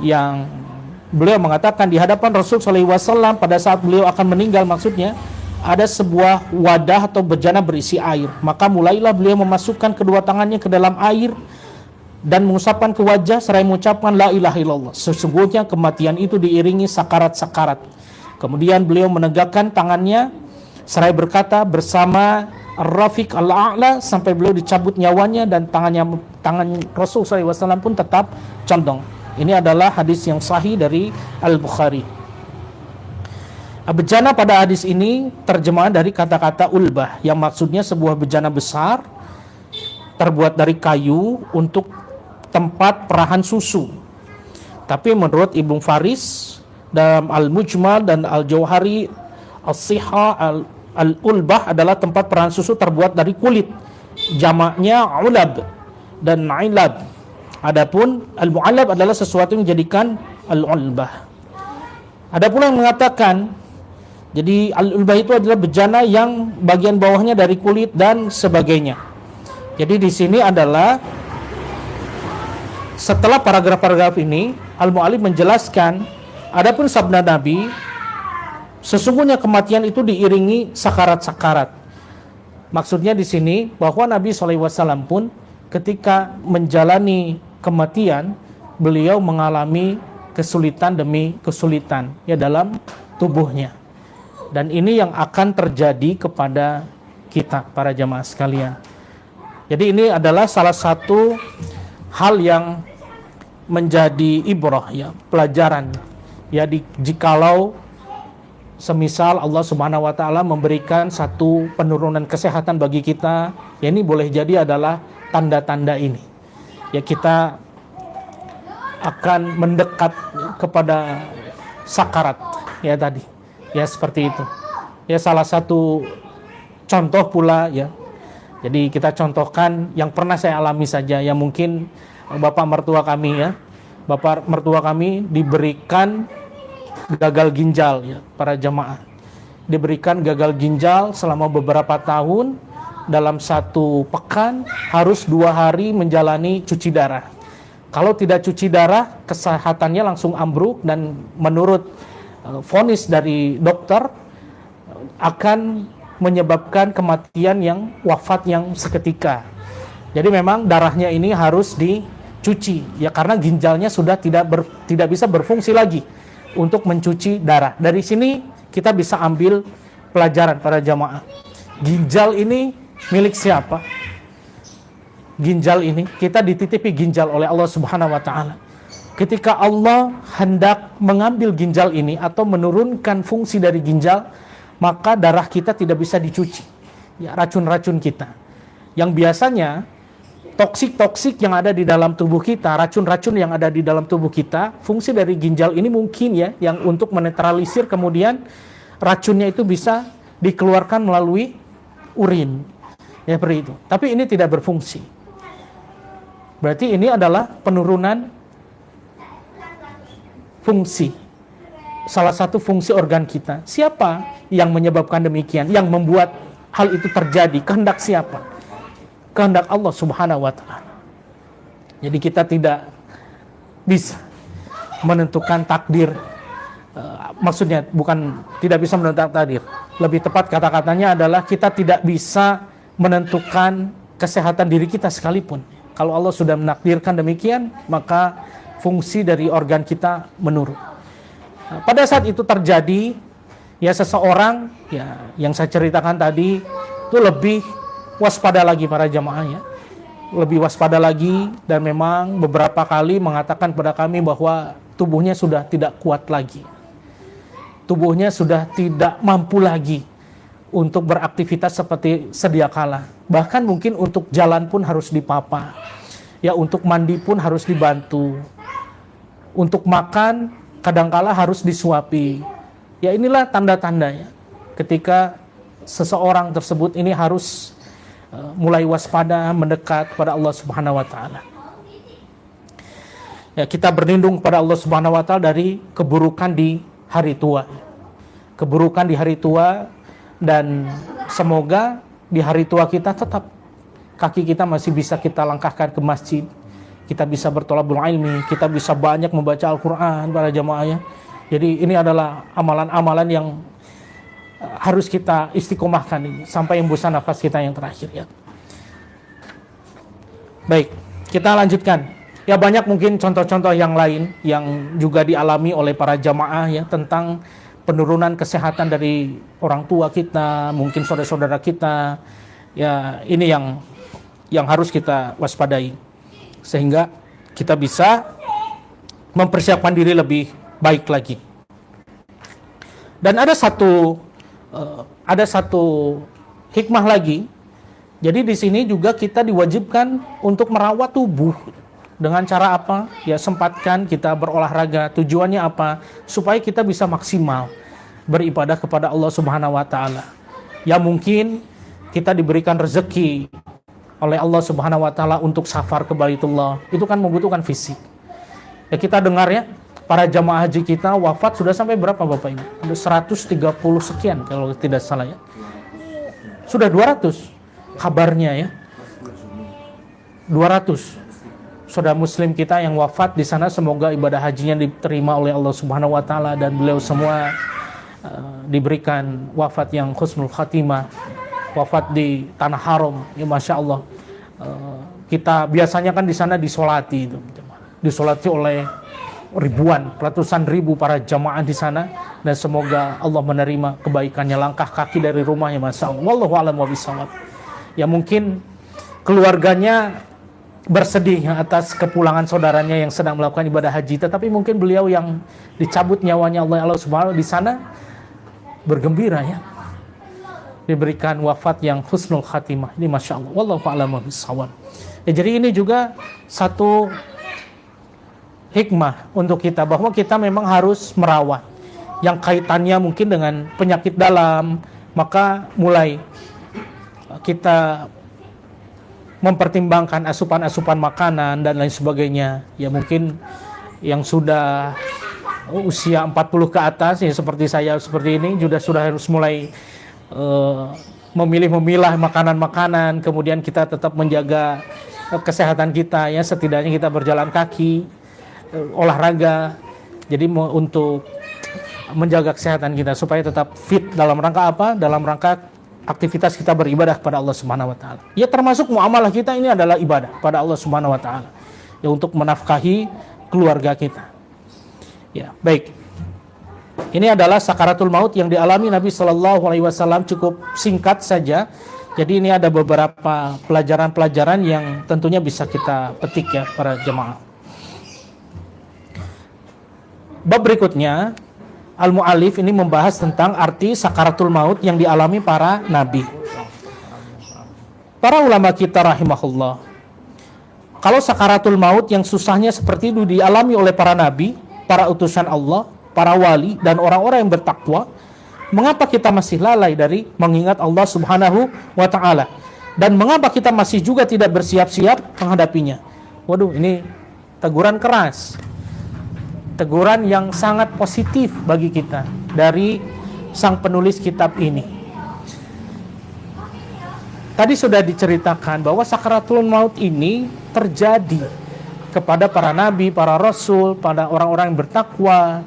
yang beliau mengatakan di hadapan Rasul SAW pada saat beliau akan meninggal, maksudnya ada sebuah wadah atau bejana berisi air. Maka mulailah beliau memasukkan kedua tangannya ke dalam air dan mengusapkan ke wajah seraya mengucapkan la ilaha illallah. Sesungguhnya kematian itu diiringi sakarat-sakarat. Kemudian beliau menegakkan tangannya seraya berkata bersama Ar-Rafiq Al-A'la sampai beliau dicabut nyawanya, dan tangan Rasul SAW pun tetap condong. Ini adalah hadis yang sahih dari Al-Bukhari. Bejana pada hadis ini terjemahan dari kata-kata ulbah, yang maksudnya sebuah bejana besar terbuat dari kayu untuk tempat perahan susu. Tapi menurut Ibnu Faris dalam Al-Mujmal dan Al-Jauhari As-Sihah, al-ulbah adalah tempat perahan susu terbuat dari kulit. Jamaknya ulab dan ilab. Adapun al-mu'allab adalah sesuatu yang dijadikan al-ulbah. Ada pula yang mengatakan jadi al-ulbah itu adalah bejana yang bagian bawahnya dari kulit dan sebagainya. Jadi di sini adalah setelah paragraf-paragraf ini al-mu'allif menjelaskan adapun sabda Nabi, sesungguhnya kematian itu diiringi sakarat-sakarat. Maksudnya di sini bahwa Nabi SAW pun ketika menjalani kematian, beliau mengalami kesulitan demi kesulitan ya dalam tubuhnya. Dan ini yang akan terjadi kepada kita para jamaah sekalian. Jadi ini adalah salah satu hal yang menjadi ibrah ya, pelajaran ya, jikalau semisal Allah Subhanahu wa taala memberikan satu penurunan kesehatan bagi kita, ya ini boleh jadi adalah tanda-tanda ini. Ya kita akan mendekat kepada sakarat ya tadi. Ya seperti itu. Ya salah satu contoh pula ya. Jadi kita contohkan yang pernah saya alami saja, yang mungkin bapak mertua kami ya. Bapak mertua kami diberikan gagal ginjal ya, para jamaah diberikan gagal ginjal selama beberapa tahun. Dalam satu pekan harus 2 hari menjalani cuci darah. Kalau tidak cuci darah, kesehatannya langsung ambruk, dan menurut vonis dari dokter akan menyebabkan kematian yang wafat yang seketika. Jadi memang darahnya ini harus dicuci ya, karena ginjalnya sudah tidak bisa berfungsi lagi untuk mencuci darah. Dari sini kita bisa ambil pelajaran para jamaah. Ginjal ini milik siapa? Ginjal ini kita dititipi ginjal oleh Allah Subhanahu wa taala. Ketika Allah hendak mengambil ginjal ini atau menurunkan fungsi dari ginjal, maka darah kita tidak bisa dicuci. Ya, racun-racun kita yang biasanya toksik-toksik yang ada di dalam tubuh kita, racun-racun yang ada di dalam tubuh kita, fungsi dari ginjal ini mungkin ya yang untuk menetralisir, kemudian racunnya itu bisa dikeluarkan melalui urin. Ya seperti itu. Tapi ini tidak berfungsi. Berarti ini adalah penurunan fungsi. Salah satu fungsi organ kita. Siapa yang menyebabkan demikian? Yang membuat hal itu terjadi? Kehendak siapa? Kehendak Allah Subhanahu wa taala. Jadi kita tidak bisa menentukan takdir. Maksudnya bukan tidak bisa menentukan takdir. Lebih tepat kata-katanya adalah kita tidak bisa menentukan kesehatan diri kita sekalipun. Kalau Allah sudah menakdirkan demikian, maka fungsi dari organ kita menurun. Pada saat itu terjadi, ya seseorang ya yang saya ceritakan tadi itu lebih waspada lagi para jamaah ya. Lebih waspada lagi, dan memang beberapa kali mengatakan kepada kami bahwa tubuhnya sudah tidak kuat lagi. Tubuhnya sudah tidak mampu lagi untuk beraktivitas seperti sedia kala. Bahkan mungkin untuk jalan pun harus dipapa. Ya, untuk mandi pun harus dibantu. Untuk makan kadangkala harus disuapi. Ya inilah tanda-tandanya ketika seseorang tersebut ini harus mulai waspada, mendekat kepada Allah Subhanahu wa taala. Ya, kita berlindung kepada Allah Subhanahu wa taala dari keburukan di hari tua. Keburukan di hari tua, dan semoga di hari tua kita tetap kaki kita masih bisa kita langkahkan ke masjid. kita bisa bertolabul ilmi, kita bisa banyak membaca Al-Quran para jamaah ya. Jadi ini adalah amalan-amalan yang harus kita istiqomahkan ini sampai hembusan nafas kita yang terakhir ya. Baik, kita lanjutkan. Ya banyak mungkin contoh-contoh yang lain yang juga dialami oleh para jamaah ya tentang penurunan kesehatan dari orang tua kita, mungkin saudara-saudara kita. Ya ini yang harus kita waspadai sehingga kita bisa mempersiapkan diri lebih baik lagi. Dan ada satu hikmah lagi. Jadi di sini juga kita diwajibkan untuk merawat tubuh. Dengan cara apa? Ya sempatkan kita berolahraga. Tujuannya apa? Supaya kita bisa maksimal beribadah kepada Allah Subhanahu wa taala. Ya mungkin kita diberikan rezeki oleh Allah Subhanahu wa taala untuk safar ke Baitullah. Itu kan membutuhkan fisik. Ya kita dengar ya, para jamaah haji kita wafat sudah sampai berapa Bapak ini? Ada 130 sekian kalau tidak salah ya. Sudah 200 kabarnya ya. 200 saudara muslim kita yang wafat di sana, semoga ibadah hajinya diterima oleh Allah Subhanahu wa taala dan beliau semua diberikan wafat yang husnul khatimah, wafat di tanah haram ya Masya Allah. Kita biasanya kan di sana disolati oleh ribuan, ratusan ribu para jamaah di sana, dan semoga Allah menerima kebaikannya langkah kaki dari rumahnya Masya Allah. Wallahu a'lam bishawab. Ya mungkin keluarganya bersedih atas kepulangan saudaranya yang sedang melakukan ibadah haji, tetapi mungkin beliau yang dicabut nyawanya Allah Subhanahu di sana bergembira ya, diberikan wafat yang husnul khatimah. Ini Masya Allah. Wallahu a'lam bishawab. Ya, jadi ini juga satu hikmah untuk kita bahwa kita memang harus merawat yang kaitannya mungkin dengan penyakit dalam, maka mulai kita mempertimbangkan asupan-asupan makanan dan lain sebagainya. Ya mungkin yang sudah usia 40 ke atas ya seperti saya seperti ini sudah harus mulai memilah makanan-makanan, kemudian kita tetap menjaga kesehatan kita ya, setidaknya kita berjalan kaki, olahraga. Jadi untuk menjaga kesehatan kita supaya tetap fit dalam rangka apa? Dalam rangka aktivitas kita beribadah kepada Allah Subhanahu wa taala. Ya termasuk muamalah kita ini adalah ibadah pada Allah Subhanahu wa taala. Ya untuk menafkahi keluarga kita. Ya, baik. Ini adalah sakaratul maut yang dialami Nabi sallallahu alaihi wasallam, cukup singkat saja. Jadi ini ada beberapa pelajaran-pelajaran yang tentunya bisa kita petik ya para jemaah. Bab berikutnya, Al-Mu'allif ini membahas tentang arti sakaratul maut yang dialami para nabi. Para ulama kita rahimahullah, kalau sakaratul maut yang susahnya seperti itu dialami oleh para nabi, para utusan Allah, para wali, dan orang-orang yang bertakwa, mengapa kita masih lalai dari mengingat Allah Subhanahu wa ta'ala? Dan mengapa kita masih juga tidak bersiap-siap menghadapinya? Waduh, ini teguran keras. Teguran yang sangat positif bagi kita dari sang penulis kitab ini. Tadi sudah diceritakan bahwa sakaratul maut ini terjadi kepada para nabi, para rasul, pada orang-orang yang bertakwa.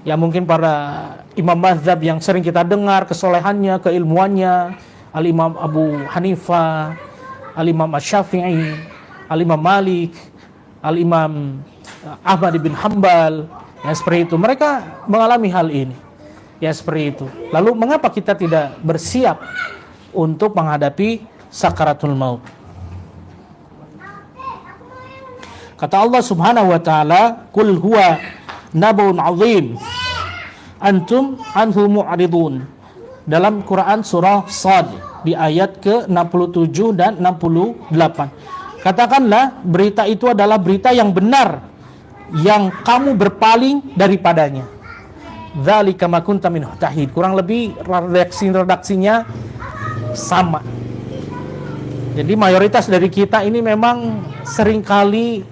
Ya mungkin para imam mazhab yang sering kita dengar kesolehannya, keilmuannya, Al-Imam Abu Hanifah, Al-Imam Asy-Syafi'i, Al-Imam Malik, Al-Imam Ahmad bin Hanbal, ya seperti itu. Mereka mengalami hal ini, ya seperti itu. Lalu mengapa kita tidak bersiap untuk menghadapi sakaratul maut? Kata Allah Subhanahu wa taala, "Qul huwa nabaun 'adzim, antum anhu mu'ridun." Dalam Quran surah Shad di ayat ke-67 dan 68. Katakanlah berita itu adalah berita yang benar, yang kamu berpaling daripadanya. Dzalika ma kunta minhu tahid. Kurang lebih redaksinya sama. Jadi mayoritas dari kita ini memang seringkali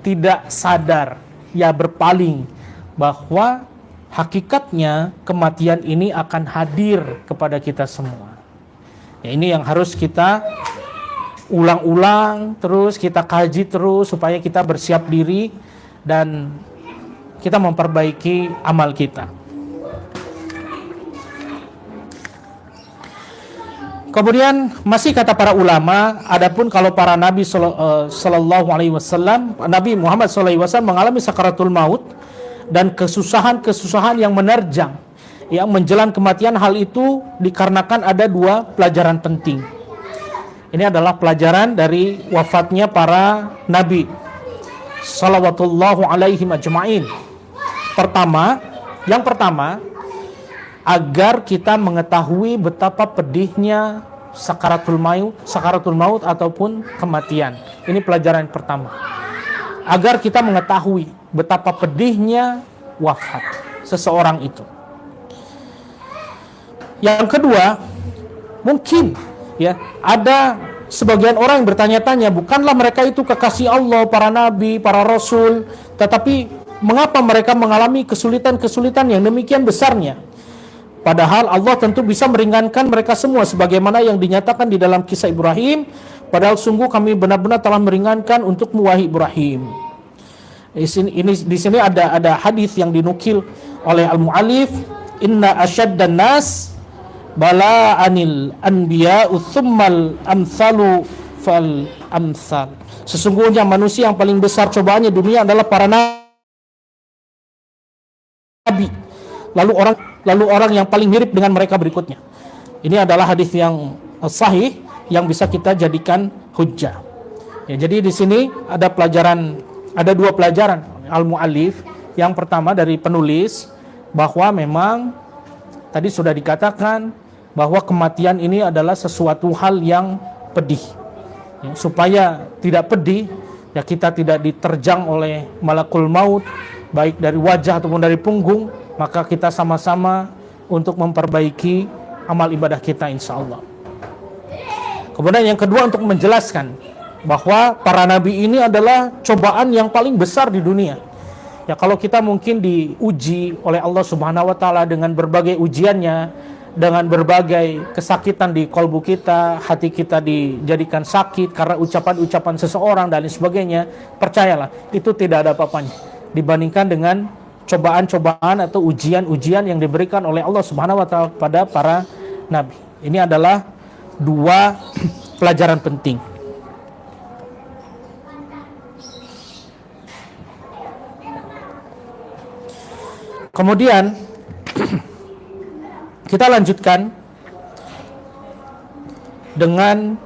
tidak sadar, ya berpaling, bahwa hakikatnya kematian ini akan hadir kepada kita semua. Ya, ini yang harus kita ulang-ulang terus, kita kaji terus supaya kita bersiap diri dan kita memperbaiki amal kita. Kemudian masih kata para ulama, adapun kalau para nabi sallallahu alaihi wasallam, Nabi Muhammad sallallahu alaihi wasallam mengalami sakaratul maut dan kesusahan-kesusahan yang menerjang, yang menjelang kematian, hal itu dikarenakan ada dua pelajaran penting. Ini adalah pelajaran dari wafatnya para nabi sallallahu alaihi ajma'in. Yang pertama, agar kita mengetahui betapa pedihnya sakaratul maut ataupun kematian. Ini pelajaran yang pertama. Agar kita mengetahui betapa pedihnya wafat seseorang itu. Yang kedua, mungkin ya ada sebagian orang yang bertanya-tanya, bukanlah mereka itu kekasih Allah, para nabi, para rasul, tetapi mengapa mereka mengalami kesulitan-kesulitan yang demikian besarnya? Padahal Allah tentu bisa meringankan mereka semua sebagaimana yang dinyatakan di dalam kisah Ibrahim. Padahal sungguh kami benar-benar telah meringankan untukmu wahai Ibrahim. Di sini ada hadis yang dinukil oleh al-mu'allif, inna asyaddan nas bala'anil anbiya'u tsummal amsalu fal amsal. Sesungguhnya manusia yang paling besar cobaannya dunia adalah para nabi. Lalu orang yang paling mirip dengan mereka berikutnya. Ini adalah hadis yang sahih yang bisa kita jadikan hujjah. Ya, jadi di sini ada dua pelajaran al-mu'allif. Yang pertama dari penulis, bahwa memang tadi sudah dikatakan bahwa kematian ini adalah sesuatu hal yang pedih. Ya, supaya tidak pedih, ya kita tidak diterjang oleh malakul maut baik dari wajah ataupun dari punggung, maka kita sama-sama untuk memperbaiki amal ibadah kita insya Allah. Kemudian yang kedua, untuk menjelaskan bahwa para nabi ini adalah cobaan yang paling besar di dunia. Ya, kalau kita mungkin diuji oleh Allah Subhanahu wa taala dengan berbagai ujiannya, dengan berbagai kesakitan di kolbu kita, hati kita dijadikan sakit karena ucapan-ucapan seseorang dan lain sebagainya, percayalah itu tidak ada apa-apanya dibandingkan dengan cobaan-cobaan atau ujian-ujian yang diberikan oleh Allah Subhanahu wa taala kepada para nabi. Ini adalah dua pelajaran penting. Kemudian kita lanjutkan dengan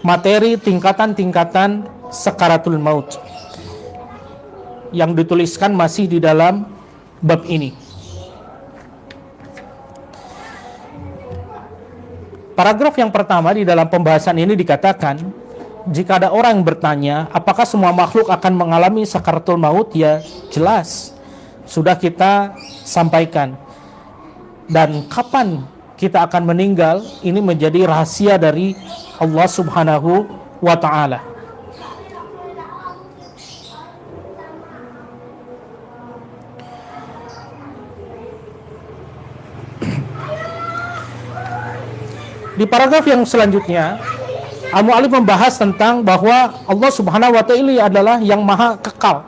materi tingkatan-tingkatan sakaratul maut yang dituliskan masih di dalam bab ini. Paragraf yang pertama di dalam pembahasan ini dikatakan, jika ada orang yang bertanya, apakah semua makhluk akan mengalami sakaratul maut? Ya, jelas. Sudah kita sampaikan. Dan kapan kita akan meninggal, ini menjadi rahasia dari Allah Subhanahu wa ta'ala. Di paragraf yang selanjutnya, al-mu'allif membahas tentang bahwa Allah Subhanahu wa ta'ala adalah yang maha kekal.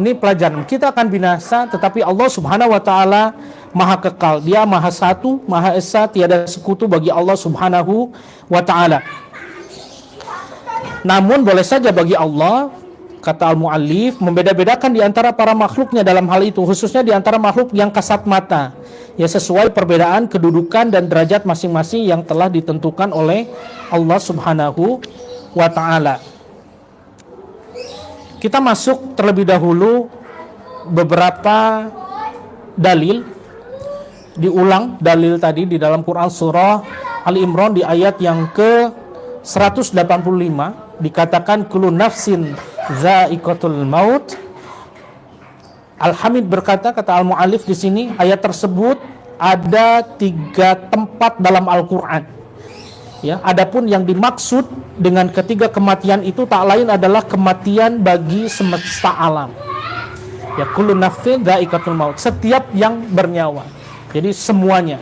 Ini pelajaran. Kita akan binasa, tetapi Allah Subhanahu wa ta'ala maha kekal. Dia maha satu, maha esa, tiada sekutu bagi Allah Subhanahu wa ta'ala. Namun boleh saja bagi Allah, kata al-mu'allif, membeda-bedakan di antara para makhluknya dalam hal itu, khususnya di antara makhluk yang kasat mata, ya sesuai perbedaan kedudukan dan derajat masing-masing yang telah ditentukan oleh Allah Subhanahu wa ta'ala. Kita masuk terlebih dahulu beberapa dalil. Diulang dalil tadi di dalam Quran surah Ali Imran di ayat yang ke 185 dikatakan kullu nafsin za'iqatul maut. Al-Hamid berkata, kata al-mu'allif di sini, ayat tersebut ada 3 tempat dalam Al-Quran. Ya, adapun yang dimaksud dengan ketiga kematian itu tak lain adalah kematian bagi semesta alam. Ya, kullu nafsin dha'iqatul maut, setiap yang bernyawa. Jadi semuanya.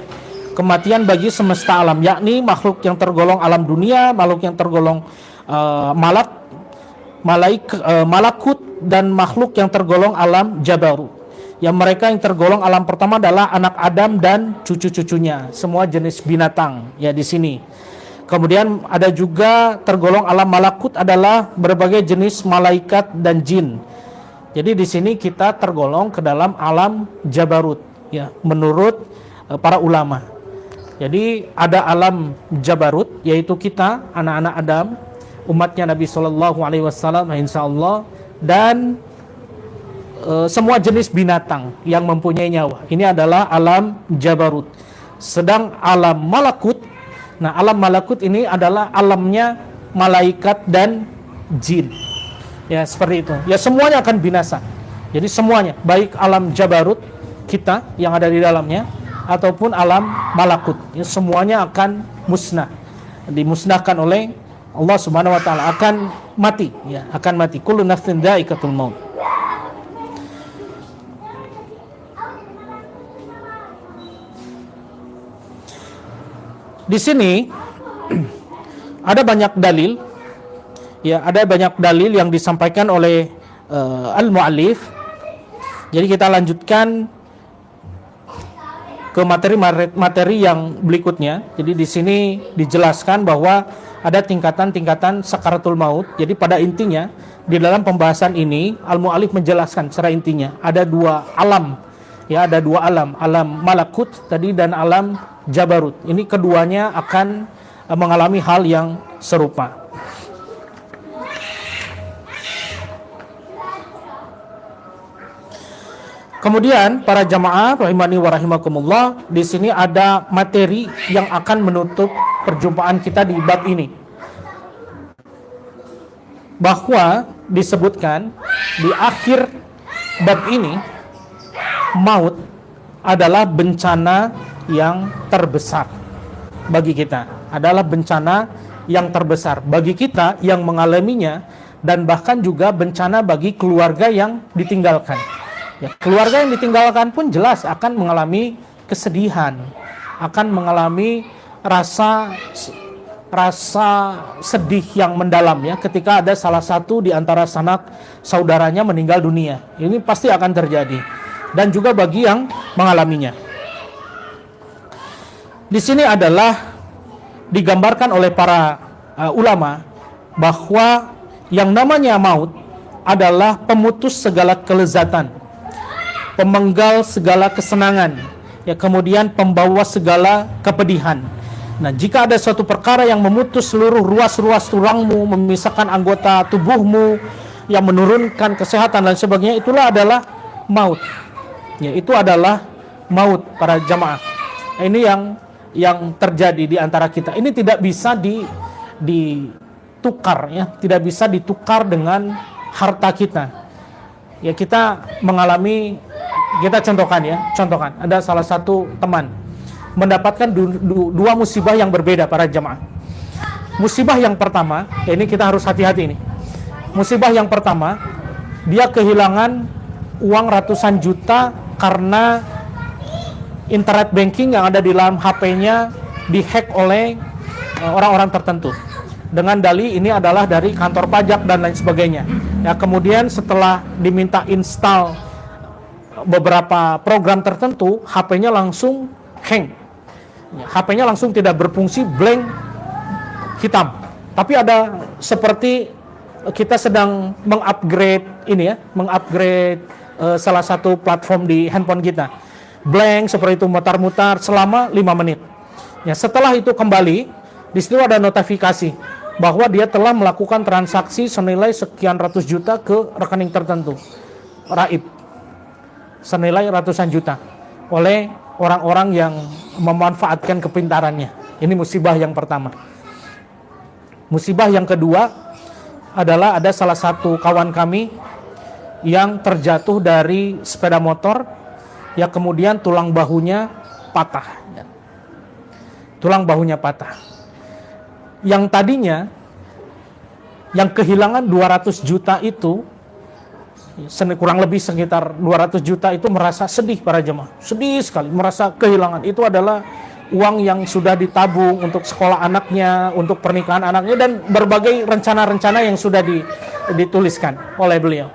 kematian bagi semesta alam, yakni makhluk yang tergolong alam dunia, makhluk yang tergolong malakut, dan makhluk yang tergolong alam jabarut. Yang mereka yang tergolong alam pertama adalah anak Adam dan cucu-cucunya, semua jenis binatang ya di sini. Kemudian ada juga tergolong alam malakut adalah berbagai jenis malaikat dan jin. Jadi di sini kita tergolong ke dalam alam jabarut ya menurut para ulama. Jadi ada alam jabarut yaitu kita anak-anak Adam, umatnya Nabi Shallallahu Alaihi Wasallam insyaallah, dan semua jenis binatang yang mempunyai nyawa. Ini adalah alam jabarut. Sedang alam malakut, nah alam malakut ini adalah alamnya malaikat dan jin. Ya seperti itu. Ya semuanya akan binasa. Jadi semuanya, baik alam jabarut kita yang ada di dalamnya ataupun alam malakut, ya, semuanya akan musnah, dimusnahkan oleh Allah Subhanahu Wa Taala, akan mati. Ya akan mati. Kullu nafsin dha'iqatul maut. Di sini ada banyak dalil, ya ada banyak dalil yang disampaikan oleh al-mu'allif. Jadi kita lanjutkan ke materi yang berikutnya. Jadi di sini dijelaskan bahwa ada tingkatan-tingkatan sakaratul maut. Jadi pada intinya di dalam pembahasan ini al-mu'allif menjelaskan secara intinya ada dua alam. Ya, ada dua alam, alam malakut tadi dan alam jabarut. Ini keduanya akan mengalami hal yang serupa. Kemudian para jamaah rahimani wa rahimakumullah, di sini ada materi yang akan menutup perjumpaan kita di bab ini. Bahwa disebutkan di akhir bab ini maut adalah bencana yang terbesar bagi kita, adalah bencana yang terbesar bagi kita yang mengalaminya, dan bahkan juga bencana bagi keluarga yang ditinggalkan. Ya, keluarga yang ditinggalkan pun jelas akan mengalami kesedihan, akan mengalami rasa sedih yang mendalam ya ketika ada salah satu di antara sanak saudaranya meninggal dunia. Ini pasti akan terjadi, dan juga bagi yang mengalaminya. Di sini adalah digambarkan oleh para ulama bahwa yang namanya maut adalah pemutus segala kelezatan, pemenggal segala kesenangan, ya kemudian pembawa segala kepedihan. Nah, jika ada suatu perkara yang memutus seluruh ruas-ruas tulangmu, memisahkan anggota tubuhmu, yang menurunkan kesehatan dan sebagainya, itulah adalah maut. Ya, itu adalah maut para jamaah. Ini yang terjadi di antara kita. Ini tidak bisa ditukar ya, tidak bisa ditukar dengan harta kita. Ya, kita mengalami, kita contohkan ada salah satu teman mendapatkan dua musibah yang berbeda para jamaah. Musibah yang pertama, ya ini kita harus hati-hati ini. Musibah yang pertama, dia kehilangan uang ratusan juta karena internet banking yang ada di dalam HP-nya dihack oleh orang-orang tertentu dengan dalih ini adalah dari kantor pajak dan lain sebagainya. Ya, kemudian setelah diminta install beberapa program tertentu, HP-nya langsung hang. Ya, HP-nya langsung tidak berfungsi, blank, hitam. Tapi ada seperti kita sedang mengupgrade ini ya, mengupgrade salah satu platform di handphone kita. Blank seperti itu, mutar-mutar selama 5 menit. Ya, setelah itu kembali, di situ ada notifikasi bahwa dia telah melakukan transaksi senilai sekian ratus juta ke rekening tertentu, raib, senilai ratusan juta oleh orang-orang yang memanfaatkan kepintarannya. Ini musibah yang pertama. Musibah yang kedua adalah ada salah satu kawan kami yang terjatuh dari sepeda motor. Ya, kemudian tulang bahunya patah. Tulang bahunya patah. Yang tadinya yang kehilangan 200 juta itu, kurang lebih sekitar 200 juta itu merasa sedih para jemaah. Sedih sekali, merasa kehilangan. Itu adalah uang yang sudah ditabung untuk sekolah anaknya, untuk pernikahan anaknya, dan berbagai rencana-rencana yang sudah dituliskan oleh beliau.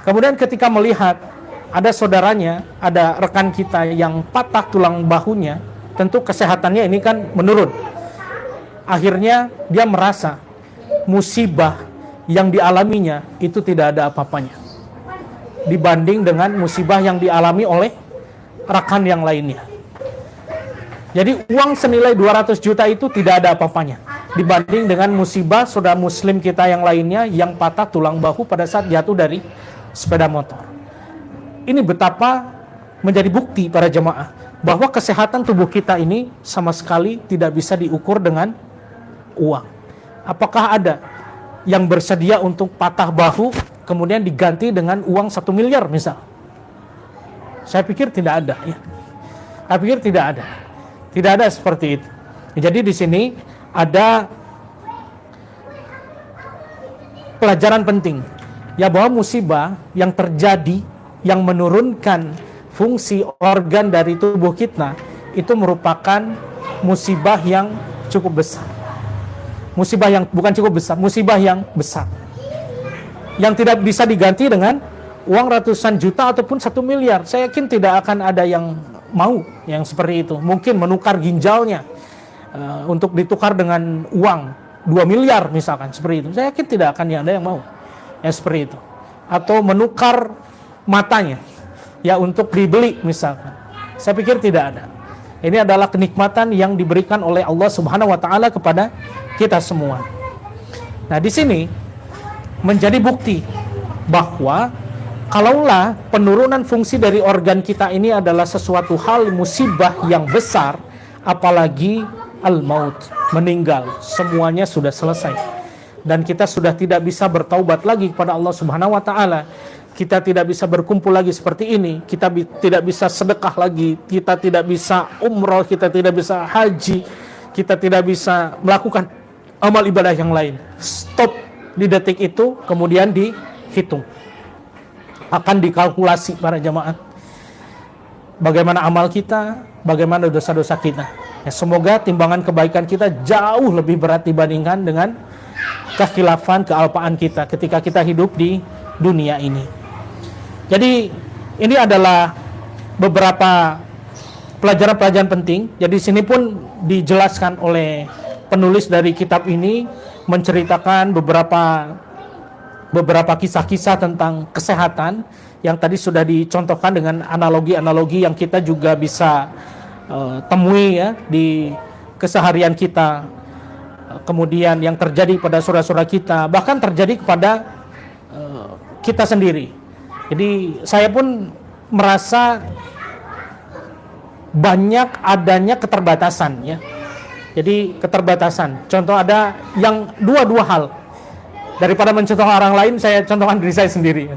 Kemudian ketika melihat ada saudaranya, ada rekan kita yang patah tulang bahunya, tentu kesehatannya ini kan menurun. Akhirnya dia merasa musibah yang dialaminya itu tidak ada apa-apanya dibanding dengan musibah yang dialami oleh rekan yang lainnya. Jadi uang senilai 200 juta itu tidak ada apa-apanya dibanding dengan musibah saudara muslim kita yang lainnya yang patah tulang bahu pada saat jatuh dari sepeda motor. Ini betapa menjadi bukti para jemaah bahwa kesehatan tubuh kita ini sama sekali tidak bisa diukur dengan uang. Apakah ada yang bersedia untuk patah bahu kemudian diganti dengan uang 1 miliar misal? Saya pikir tidak ada ya. Saya pikir tidak ada. Tidak ada seperti itu. Jadi di sini ada pelajaran penting ya, bahwa musibah yang terjadi yang menurunkan fungsi organ dari tubuh kita itu merupakan musibah yang cukup besar. Musibah yang bukan cukup besar, musibah yang besar. Yang tidak bisa diganti dengan uang ratusan juta ataupun 1 miliar. Saya yakin tidak akan ada yang mau yang seperti itu. Mungkin menukar ginjalnya untuk ditukar dengan uang 2 miliar misalkan, seperti itu. Saya yakin tidak akan ada yang mau yang seperti itu. Atau menukar matanya ya untuk dibeli misalkan. Saya pikir tidak ada. Ini adalah kenikmatan yang diberikan oleh Allah Subhanahu wa taala kepada kita semua. Nah, di sini menjadi bukti bahwa kalaulah penurunan fungsi dari organ kita ini adalah sesuatu hal musibah yang besar, apalagi al-maut, meninggal, semuanya sudah selesai. Dan kita sudah tidak bisa bertaubat lagi kepada Allah Subhanahu wa taala. Kita tidak bisa berkumpul lagi seperti ini, kita tidak bisa sedekah lagi, kita tidak bisa umroh, kita tidak bisa haji, kita tidak bisa melakukan amal ibadah yang lain. Stop di detik itu, kemudian dihitung. Akan dikalkulasi para jemaah. Bagaimana amal kita, bagaimana dosa-dosa kita. Ya, semoga timbangan kebaikan kita jauh lebih berat dibandingkan dengan kekhilafan, kealpaan kita ketika kita hidup di dunia ini. Jadi ini adalah beberapa pelajaran-pelajaran penting. Jadi sini pun dijelaskan oleh penulis dari kitab ini menceritakan beberapa kisah-kisah tentang kesehatan yang tadi sudah dicontohkan dengan analogi-analogi yang kita juga bisa temui ya di keseharian kita. Kemudian yang terjadi pada saudara-saudara kita, bahkan terjadi kepada kita sendiri. Jadi saya pun merasa banyak adanya keterbatasan ya. Jadi keterbatasan. Contoh ada yang dua hal. Daripada mencontohkan orang lain, saya contohkan diri saya sendiri.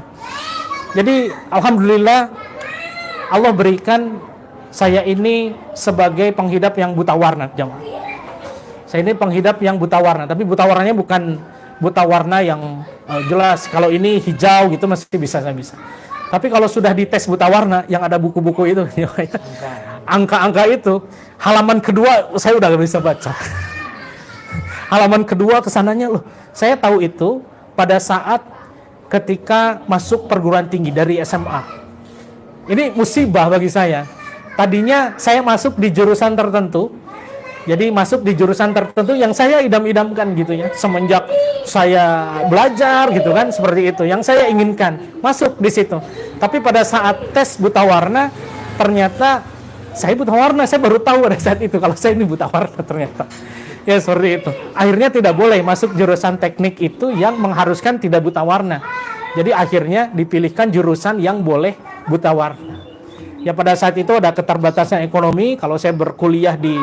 Jadi alhamdulillah Allah berikan saya ini sebagai penghidap yang buta warna, jemaah. Saya ini penghidap yang buta warna, tapi buta warnanya bukan buta warna yang jelas. Kalau ini hijau gitu masih bisa saya bisa. Tapi kalau sudah dites buta warna yang ada buku-buku itu, angka-angka itu, halaman kedua saya udah gak bisa baca. Halaman kedua kesananya loh, saya tahu itu pada saat ketika masuk perguruan tinggi dari SMA. Ini musibah bagi saya. Tadinya saya masuk di jurusan tertentu. Jadi masuk di jurusan tertentu yang saya idam-idamkan gitu ya. Semenjak saya belajar gitu kan, seperti itu. Yang saya inginkan masuk di situ. Tapi pada saat tes buta warna, ternyata saya buta warna. Saya baru tahu pada saat itu kalau saya ini buta warna ternyata. Ya seperti itu. Akhirnya tidak boleh masuk jurusan teknik itu yang mengharuskan tidak buta warna. Jadi akhirnya dipilihkan jurusan yang boleh buta warna. Ya pada saat itu ada keterbatasan ekonomi. Kalau saya berkuliah di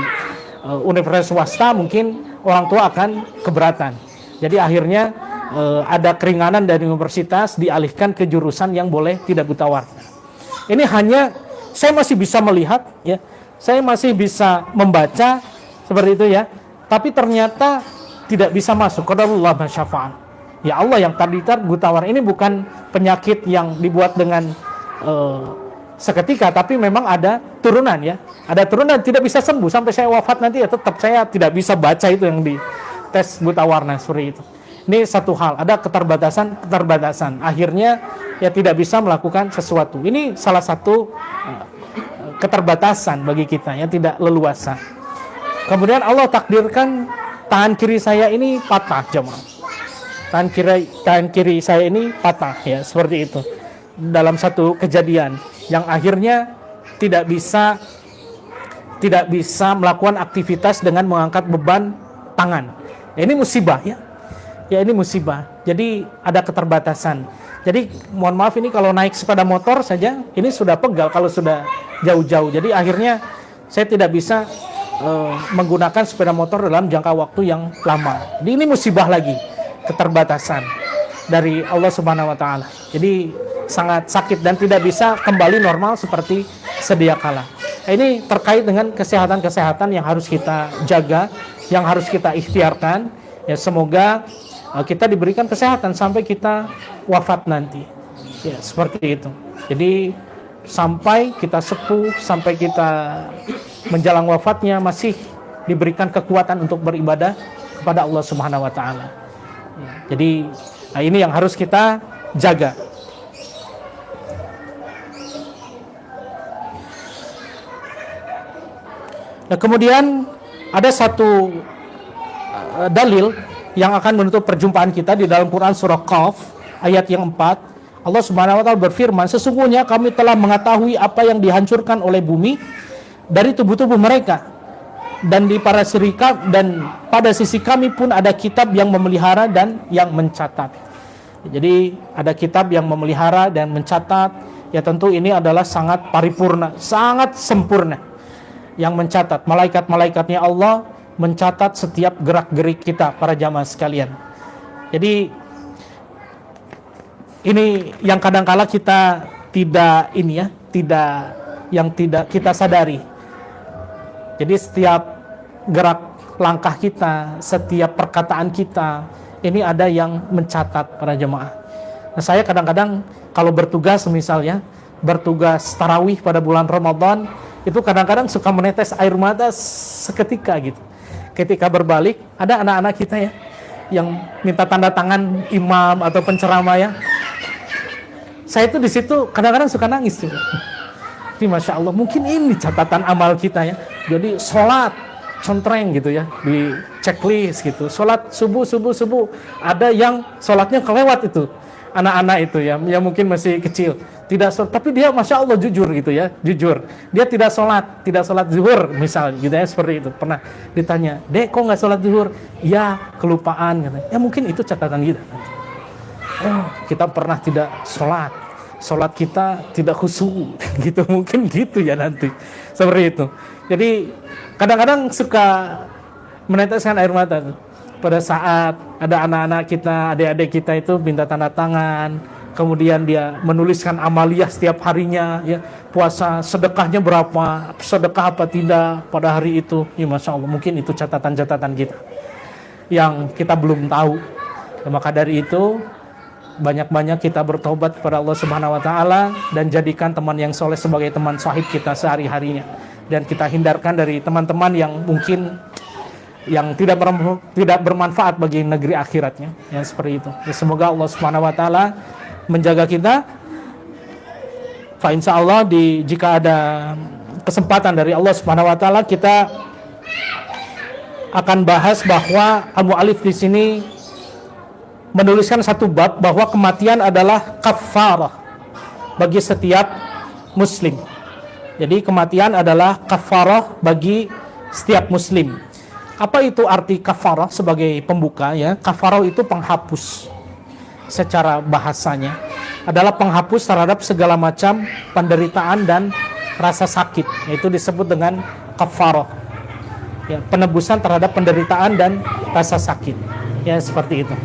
universitas swasta mungkin orang tua akan keberatan. Jadi akhirnya ada keringanan dari universitas dialihkan ke jurusan yang boleh tidak buta warna. Ini hanya saya masih bisa melihat ya, saya masih bisa membaca seperti itu ya. Tapi ternyata tidak bisa masuk. Qadarullah ma syafa'al. Ya Allah yang tadi buta warna ini bukan penyakit yang dibuat dengan seketika, tapi memang ada turunan ya. Ada turunan tidak bisa sembuh sampai saya wafat nanti ya tetap saya tidak bisa baca itu yang di tes buta warna seperti itu. Ini satu hal, ada keterbatasan. Akhirnya ya tidak bisa melakukan sesuatu. Ini salah satu keterbatasan bagi kita ya, tidak leluasa. Kemudian Allah takdirkan tangan kiri saya ini patah, jemaah. Tangan kiri saya ini patah ya, seperti itu. Dalam satu kejadian yang akhirnya tidak bisa melakukan aktivitas dengan mengangkat beban tangan. Ya, ini musibah ya. Ya ini musibah. Jadi ada keterbatasan. Jadi mohon maaf ini kalau naik sepeda motor saja ini sudah pegal kalau sudah jauh-jauh. Jadi akhirnya saya tidak bisa menggunakan sepeda motor dalam jangka waktu yang lama. Jadi ini musibah lagi, keterbatasan dari Allah Subhanahu wa taala. Jadi sangat sakit dan tidak bisa kembali normal seperti sedia kala. Ini terkait dengan kesehatan-kesehatan yang harus kita jaga, yang harus kita ikhtiarkan. Ya semoga kita diberikan kesehatan sampai kita wafat nanti. Ya, seperti itu. Jadi sampai kita sepuh, sampai kita menjelang wafatnya masih diberikan kekuatan untuk beribadah kepada Allah Subhanahu wa taala. Ya, jadi ini yang harus kita jaga. Nah, kemudian ada satu dalil yang akan menutup perjumpaan kita di dalam Quran surah Qaf ayat yang 4. Allah Subhanahu wa taala berfirman, sesungguhnya kami telah mengetahui apa yang dihancurkan oleh bumi dari tubuh-tubuh mereka, dan di para syirikat, dan pada sisi kami pun ada kitab yang memelihara dan yang mencatat. Jadi ada kitab yang memelihara dan mencatat. Ya tentu ini adalah sangat paripurna, sangat sempurna. Yang mencatat, malaikat-malaikatnya Allah mencatat setiap gerak-gerik kita, para jamaah sekalian. Jadi ini yang kadang-kala kita tidak kita sadari. Jadi setiap gerak langkah kita, setiap perkataan kita, ini ada yang mencatat, para jemaah. Nah, saya kadang-kadang kalau bertugas misalnya, bertugas tarawih pada bulan Ramadan, itu kadang-kadang suka menetes air mata seketika gitu. Ketika berbalik, ada anak-anak kita ya, yang minta tanda tangan imam atau penceramah ya. Saya itu di situ kadang-kadang suka nangis juga. Jadi Masya Allah, mungkin ini catatan amal kita ya. Jadi sholat contreng gitu ya, di checklist gitu. Sholat subuh. Ada yang sholatnya kelewat itu, anak-anak itu ya, yang mungkin masih kecil. Tidak sholat, tapi dia Masya Allah jujur gitu ya, jujur. Dia tidak sholat zuhur misal gitu ya, seperti itu. Pernah ditanya, Dek kok nggak sholat zuhur? Ya kelupaan gitu. Ya mungkin itu catatan kita. Oh, kita pernah tidak sholat kita tidak khusyuk gitu, mungkin gitu ya nanti, seperti itu. Jadi kadang-kadang suka meneteskan air mata tuh, pada saat ada anak-anak kita, adik-adik kita itu minta tanda tangan, kemudian dia menuliskan amaliyah setiap harinya ya, puasa sedekahnya berapa, sedekah apa tidak pada hari itu. Ya Masya Allah, mungkin itu catatan-catatan kita yang kita belum tahu. Ya, maka dari itu banyak-banyak kita bertobat kepada Allah Subhanahu wa taala dan jadikan teman yang soleh sebagai teman sahib kita sehari-harinya, dan kita hindarkan dari teman-teman yang mungkin yang tidak bermanfaat bagi negeri akhiratnya ya, seperti itu. Ya, semoga Allah Subhanahu wa taala menjaga kita. Fa insyaallah jika ada kesempatan dari Allah Subhanahu wa taala, kita akan bahas bahwa al-mu'allif di sini menuliskan satu bab bahwa kematian adalah kafarah bagi setiap muslim. Jadi kematian adalah kafarah bagi setiap muslim. Apa itu arti kafarah sebagai pembuka ya? Kafarah itu penghapus. Secara bahasanya adalah penghapus terhadap segala macam penderitaan dan rasa sakit. Itu disebut dengan kafarah. Ya, penebusan terhadap penderitaan dan rasa sakit. Ya, seperti itu.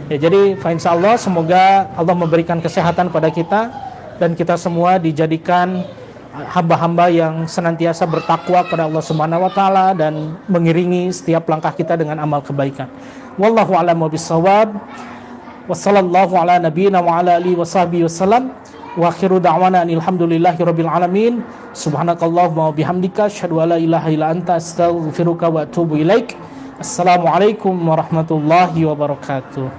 Ya, jadi insyaallah semoga Allah memberikan kesehatan pada kita dan kita semua dijadikan hamba-hamba yang senantiasa bertakwa kepada Allah Subhanahu wa taala dan mengiringi setiap langkah kita dengan amal kebaikan. Wallahu a'lam bishawab. Wassallallahu ala nabiyyina wa ala alihi washabihi wasallam. Wa akhiru da'wana alhamdulillahirabbil alamin. Subhanakallahumma wa bihamdika asyhadu an la ilaha illa anta astaghfiruka wa atubu ilaik. Assalamualaikum warahmatullahi wabarakatuh.